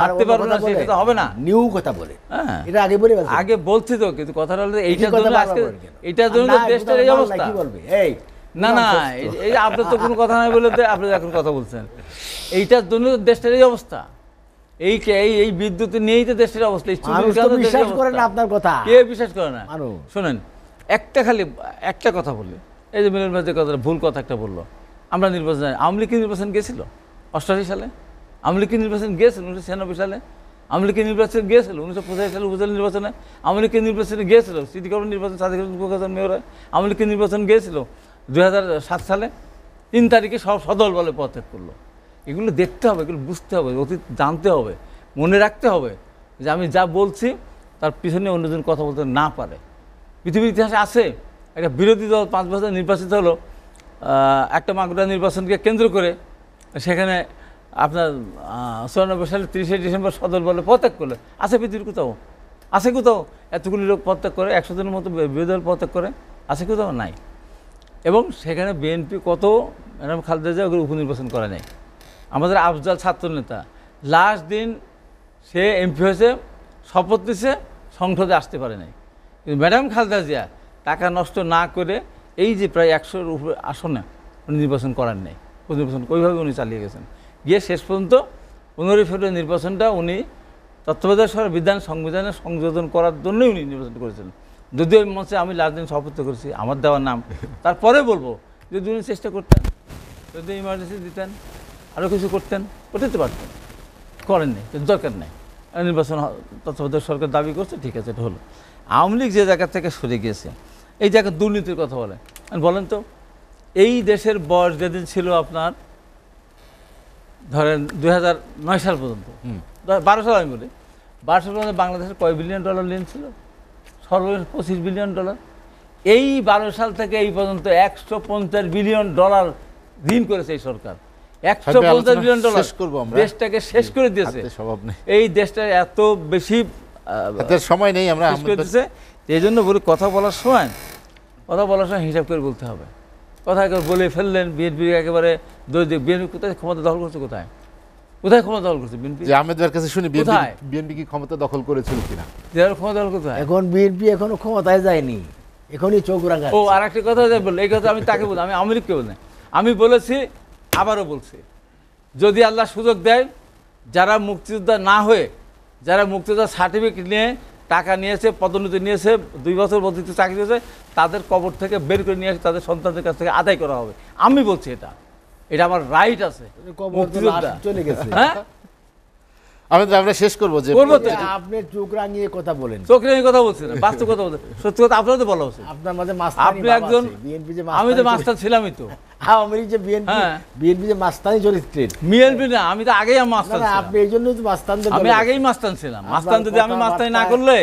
হাঁটতে পারবে না, সেটা হবে না। নিউ কথা বলে, হ্যাঁ এটা আগে বলে আগে বলছি তো, কিন্তু কথাটা হলো এইটার জন্য আজকে, এইটার জন্য দেশটার এই অবস্থা। কি বলবে এই না না, এই আপনার তো কোনো কথা নাই বলে আপনি এখন কথা বলছেন, এইটার জন্য দেশটার এই অবস্থা। এই বিদ্যুৎ নিয়েই তো দেশের অবস্থা। বিশ্বাস করে না আপনার কথা, কে বিশ্বাস করে না? শোনেন, একটা কথা বলি, এই যে মিলন ভাই যে কথাটা ভুল কথা একটা বললো, আমরা নির্বাচন, আওয়ামী লীগ নির্বাচন গেছিল 88 সালে, আওয়ামী লীগ নির্বাচন গিয়েছিল 1996 সালে, আওয়ামী লীগ নির্বাচন গিয়েছিল 1985 সালে উপজেলা নির্বাচনে, আওয়ামী লীগ নির্বাচনে গিয়েছিল সিটি কর্পোরেশন নির্বাচন, সাদিকুল মেয়র, আওয়ামী লীগ নির্বাচন গিয়েছিল 2007 সালে 3 তারিখে সব সদল বলে পদত্যাগ করলো। এগুলো দেখতে হবে, এগুলো বুঝতে হবে, অতীত জানতে হবে, মনে রাখতে হবে যে আমি যা বলছি তার পিছনে অন্যজন কথা বলতে না পারে। পৃথিবীর ইতিহাসে আছে একটা বিরোধী দল 5 বছর নির্বাচিত হলো, একটা মাগুরা নির্বাচনকে কেন্দ্র করে, সেখানে আপনার 94 সালে 30শে ডিসেম্বর সদল বলে পদত্যাগ করলো। আছে পৃথিবীর কোথাও? আছে কোথাও এতগুলি লোক পদত্যাগ করে, 100 জনের মতো বিরোধী দল পদত্যাগ করে? আছে কোথাও? নাই। এবং সেখানে বিএনপি কত ম্যাডাম খালেদা জিয়া ওগুলো উপনির্বাচন করে নাই। আমাদের আফজাল ছাত্রনেতা লাস্ট দিন সে এমপি হয়েছে, শপথ দিছে, সংসদে আসতে পারে নাই। কিন্তু ম্যাডাম খালেদা জিয়া টাকা নষ্ট না করে এই যে প্রায় 100-এর উপরে আসনে উনি নির্বাচন করার নেই, নির্বাচন ওইভাবে উনি চালিয়ে গেছেন। গিয়ে শেষ পর্যন্ত 15 ফেব্রুয়ারি নির্বাচনটা উনি তত্ত্বাবধায়ক সরকার বিধান সংবিধানে সংযোজন করার জন্যই উনি নির্বাচন করেছিলেন। যদিও ওই মঞ্চে আমি লাস্ট দিন শপথ করেছি, আমার দেওয়ার নাম, তারপরে বলবো যদি উনি চেষ্টা করতেন, যদি ইমার্জেন্সি দিতেন, আরও কিছু করতে পারতেন, করেননি, কিন্তু দরকার নেই। নির্বাচন তত্ত্বাবধায়ক সরকার দাবি করছে, ঠিক আছে, এটা হলো। আওয়ামী লীগ যে জায়গা থেকে সরে গিয়েছে, এই জায়গায় দুর্নীতির কথা বলেন তো, এই দেশের বয়স যেদিন ছিল আপনার ধরেন 2009 সাল পর্যন্ত, 12 সাল আমি বলি, 12 সাল পর্যন্ত বাংলাদেশের কয় বিলিয়ন ডলার ঋণ ছিল? সর্বশেষ $25 বিলিয়ন। এই 12 সাল থেকে এই পর্যন্ত $150 বিলিয়ন ঋণ করেছে এই সরকার। 150 বিলিয়ন ডলার দেশটাকে শেষ করে দিয়েছে। এই দেশটা এত বেশি সময় নেই, আমরা এই জন্য বলি কথা বলার সময় হিসাব করে বলতে হবে। কথা একবার বলে ফেললেন, বিএনপি একেবারে বিএনপি কোথায় ক্ষমতা দখল করছে, কোথায় ক্ষমতা দখল করছে বিএনপি? আহমেদ ভাইয়ের কাছে শুনি বিএনপি কি ক্ষমতা দখল করেছিল কিনা? ক্ষমতা দখল কোথায়? এখন বিএনপি এখনো ক্ষমতায় যায়নি, এখনই চোখ রাঙা। ও আর একটা কথা বললো, এই কথা আমি তাকে বলি, আমি আওয়ামী লীগকে বলি, আমি বলেছি, আবারও বলছি, যদি আল্লাহ সুযোগ দেয়, যারা মুক্তিযোদ্ধা না হয়ে, যারা মুক্তিযোদ্ধার সার্টিফিকেট নিয়ে টাকা নিয়েছে, পদোন্নতি নিয়েছে, 2 বছর অতিরিক্ত চাকরি নিয়েছে, তাদের কবর থেকে বের করে নিয়ে এসে তাদের সন্তানদের কাছ থেকে আদায় করা হবে। আমি বলছি এটা আমার রাইট আছে। চলে গেছে। হ্যাঁ, আমরা শেষ করবো যে আপনি চোখ রাঙিয়ে কথা বলেন, চোখ রাঙিয়ে কথা বলছি না, বাস্তব কথা বলতে, সত্যি কথা আপনার তো বলা উচিত। আপনার মাঝে আপনি একজন, আমি তো মাস্টার ছিলামই তো। আওয়ামী লীগ যে বিএনপি যে মাস্তানি চরিত্রের, বিএনপি না, আমি তো আগেই মাস্টার ছিলাম। আপনি এই জন্যই তো মাস্তান, আমি আগেই মাস্তান ছিলাম। মাস্তান যদি আমি মাস্তানি না করলে,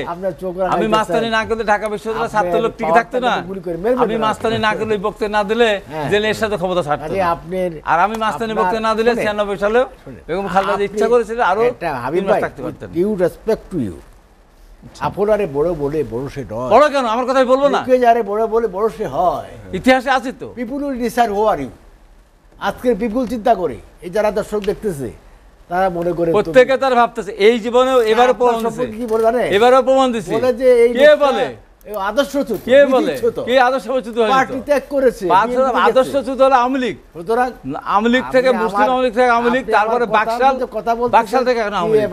আমি মাস্তানি না করলে ঢাকা বিশ্ববিদ্যালয়ের ছাত্র লোক টিকে থাকতো না। আমি মাস্তানি না করলে, বক্তৃতা না দিলে জেলে এর সাথে ক্ষমতা ছাড়তো। আর আমি মাস্তানি বক্তৃতা না দিলে 96 সালে বেগম খালেদা ইচ্ছা করেছিল আরো থাকতে পারতেন। ইউ রেসপেক্ট টু ইউ, আপনারে বড় বলে বড় সে নয়। বড় কেন? আমার কথাই বলবো না? যারে বড় বলে বড় সে হয়, ইতিহাসে আছে তো। People will decide who are you. আজকের পিপুল চিন্তা করে, এই যারা দর্শক দেখতেছে তারা মনে করে প্রত্যেকে তার ভাবতেছে এই জীবনে এবারও প্রমাণ দিছে, কি বলে জানে, এবারও প্রমাণ দিছে, বলে যে এই কে বলে আদর্শচ্যুত, কে বলে কে আদর্শচ্যুত হয়েছে, পার্টি ত্যাগ করেছে, আদর্শচ্যুত হলো আওয়ামী লীগ। সুতরাং আওয়ামী লীগ থেকে মুসলিম আওয়ামী লীগ থেকে আওয়ামী লীগ, তারপরে বাকশাল থেকে এখন আওয়ামী লীগ।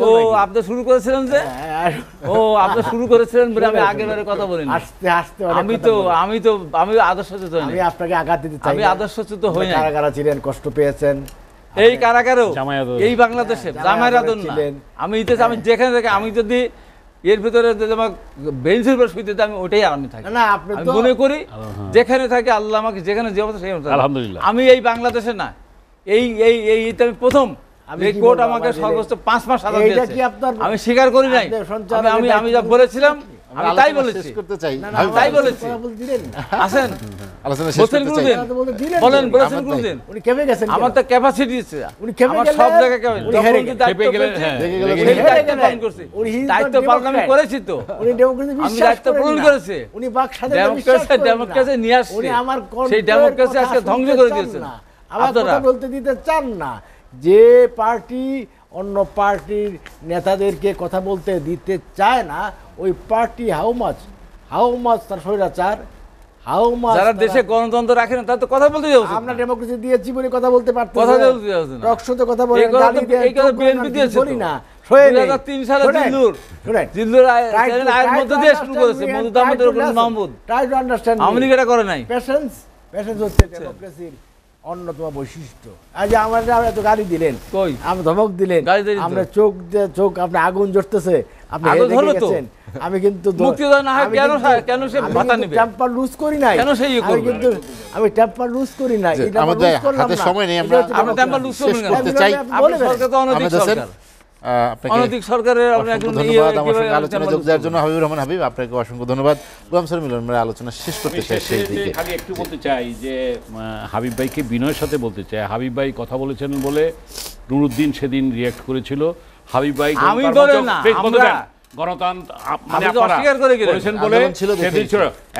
ও আপনি শুরু করেছিলেন যে, আপনি শুরু করেছিলেন বলে আমি আগের কথা বলিনি। আস্তে আস্তে আমি আদর্শচ্যুত হইনি। আমি আপনাকে আঘাত দিতে চাই, আমি আদর্শচ্যুত হই না। কারাগারে ছিলেন, কষ্ট পেয়েছেন, এই কারাগারেও এই বাংলাদেশে জামায়াত ছিলেন। আমি যেখানে থেকে, আমি যদি এর ভিতরে বেঞ্চের উপর শুইতে, আমি ওটাই আরামে থাকি। আমি মনে করি যেখানে থাকে আল্লাহ আমাকে যেখানে যে অবস্থা সেই অবস্থা, আলহামদুলিল্লাহ। আমি এই বাংলাদেশে না, এই আমি প্রথম, এই কোর্ট আমাকে সর্বোচ্চ 5 মাস সাজা দিয়েছে। আমি স্বীকার করি নাই, আমি যা বলেছিলাম আমি তাই বলেছি, তাই বলেছি। আসেন বলেন, বলেছেন কোনদিন? উনি কেমে গেছেন? আমার তো ক্যাপাসিটি আছে, আমার সব জায়গায় দায়িত্ব পালন আমি করেছি তো, আমি দায়িত্ব পালন করেছি। ডেমোক্রেসি নিয়ে আসছে, সেই ডেমোক্রেসি আজকে ধ্বংস করে দিয়েছেন আপনারা। বলতে দিতে চান না যে পার্টি অন্য পার্টির নেতাদেরকে কথা বলতে দিতে চায় না, ওই পার্টি হাউ মাছ তার স্বৈরাচার, যারা দেশে গণতন্ত্র রাখে না তারা তো কথা বলতে যাচ্ছে। আমরা ডেমোক্রেসি দিয়েছি বলে কথা বলতে পারতেন, কথা বলতে যাচ্ছে না, টক শোতে কথা বলেন, এই কথা বিএনপি দিয়েছে বলি না। 2003 সালে জিল্লুর আয়ের মধ্যে দিয়ে শুরু করেছে মওদুদ আহমেদের উপর Mahmud. Try to understand, Awami League এটা করে নাই। পেশেন্স হচ্ছে ডেমোক্রেসির অন্যতম বৈশিষ্ট্য। আজ আমাদের এত গালি দিলেন, আমি ধমক দিলেন, আমরা চোখ আপনি আগুন জ্বলতেছে, আপনি গেছেন। আমি কিন্তু টেম্পার লুজ করি নাই, আমি টেম্পার লুজ করি নাই। আমাদের হাতে সময় নেই, আমরা টেম্পার লুজ করতে চাই। অনৈতিক সরকারের আলোচনা যোগ দেওয়ার জন্য হাবিবুর রহমান হাবিব, আপনাকে অসংখ্য ধন্যবাদ। গোলাম স্যার মিলন, আমরা আলোচনা শেষ করতে চাই। সেই দিকে খালি একটু বলতে চাই যে হাবিব ভাইকে বিনয়ের সাথে বলতে চাই, হাবিব ভাই কথা বলেছেন বলে নুরুদ্দিন সেদিন রিঅ্যাক্ট করেছিল। হাবিব ভাই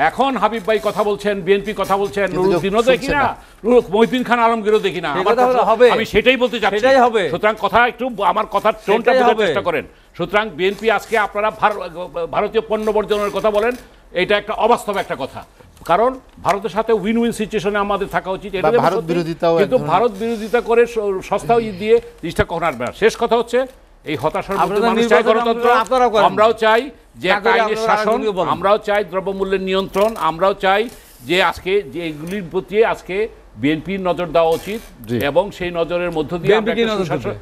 এখন হাবিব ভাই কথা বলছেন, বিএনপি কথা বলছেন, নুরুদ্দিনও দেখি না, মহিউদ্দিন খান আলমগীরও দেখি না। আমি সেটাই বলতে চাচ্ছি। সুতরাং কথা একটু আমার কথার টোনটা বোঝার চেষ্টা করেন। সুতরাং বিএনপি আজকে আপনারা ভারতীয় পণ্য বর্জনের কথা বলেন, এটা একটা অবাস্তব একটা কথা। কারণ ভারতের সাথে উইন উইন সিচুয়েশনে আমাদের থাকা উচিত, কিন্তু ভারত বিরোধিতা করে সস্তা দিয়ে জিনিসটা কখনো আসবে না। শেষ কথা হচ্ছে এই হতাশার মধ্যে মানুষ চায় গণতন্ত্র, আমরাও চাই যে একটা আইনের শাসন, আমরাও চাই দ্রব্যমূল্যের নিয়ন্ত্রণ, আমরাও চাই যে আজকে যে এগুলির প্রতি আজকে বিএনপির নজর দেওয়া উচিত জি। এবং সেই নজরের মধ্য দিয়ে BNP আমরা কি একটা নজর সুশাসন দেবে?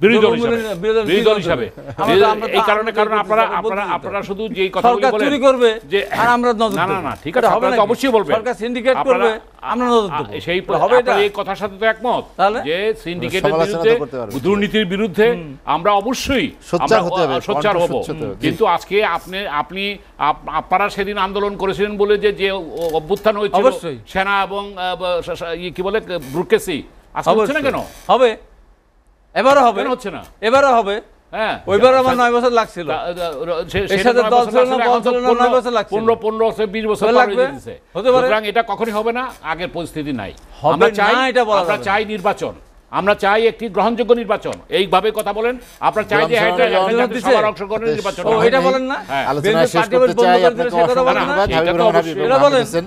বিরোধী দল বিরোধী হিসাবে দল বিরোধী দল কি হিসাবে আমরা তো- এই কারণে কারণ আপনারা বলতে আপনারা শুধু যেই কথাগুলি সরকার বলেন চুরি করবে যে আর আমরা নজর না না দেব। না ঠিক আছে এটা হবে আপনারা তো নাকি? অবশ্যই বলবেন সরকার syndicate আপনারা- করবে, আমরা নজর দেব। সেই হবে এটা? আপনারা এই কথার সাথে তো একমত তাহলে? যে সিন্ডিকেটের সমালোচনা তো বিরুদ্ধে করতে পারবেন। দুর্নীতির বিরুদ্ধে আমরা অবশ্যই সোচ্চার হতে হবে, সোচ্চার হব কণ্ঠ সোচ্চার হতে হবে। কিন্তু আজকে আপনি আপনারা সেদিন আন্দোলন করেছিলেন বলে যে অভ্যুত্থান হয়েছিল অবশ্যই। সেনা এবং কি বলে ব্রুকেসি আজকে হচ্ছে না অবশ্যই। কেন হবে, এবারও হবে, কেন হচ্ছে না এবারও হবে। হ্যাঁ ওইবার আমার 9 বছর লাগছিল। এর সাথে দল ছিল না, বল ছিল না, 9 বছর লাগছিল। 15 বছর 20 বছর হলে পার লাগবে? হয়ে যেতেছে। হতে পারে। সুতরাং এটা কখনোই হবে না, আগের পরিস্থিতি নাই। হবে আমরা চাই না, এটা বলা আমরা যাবে না। চাই নির্বাচন, আমরা চাই একটি গ্রহণযোগ্য নির্বাচন। এইভাবে কথা বলেন, আমরা চাই যে গোলাম এটা সাহেব যাতে দিছে। সবার অংশগ্রহণের নির্বাচন ও, হয়। এটা বলেন না? হ্যাঁ। আলোচনা বিএনপি শেষ পার্টি করতে বন্ধ চাই। করে আপনাকে দিলে সে কথা অসংখ্য বলেন না? ধন্যবাদ। এটা হাবিবুর তো রহমান অবশ্যই। হাবিব এটা এবং বলেন। আহমেদ হোসেন,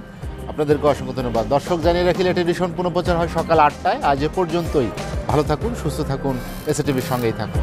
আপনাদেরকে অসংখ্য ধন্যবাদ। দর্শক জানিয়ে রাখি লেট এডিশন পুনঃপ্রচার হয় সকাল 8টায়। আজ এ পর্যন্তই। ভালো থাকুন, সুস্থ থাকুন, এসএটিভির সঙ্গেই থাকুন।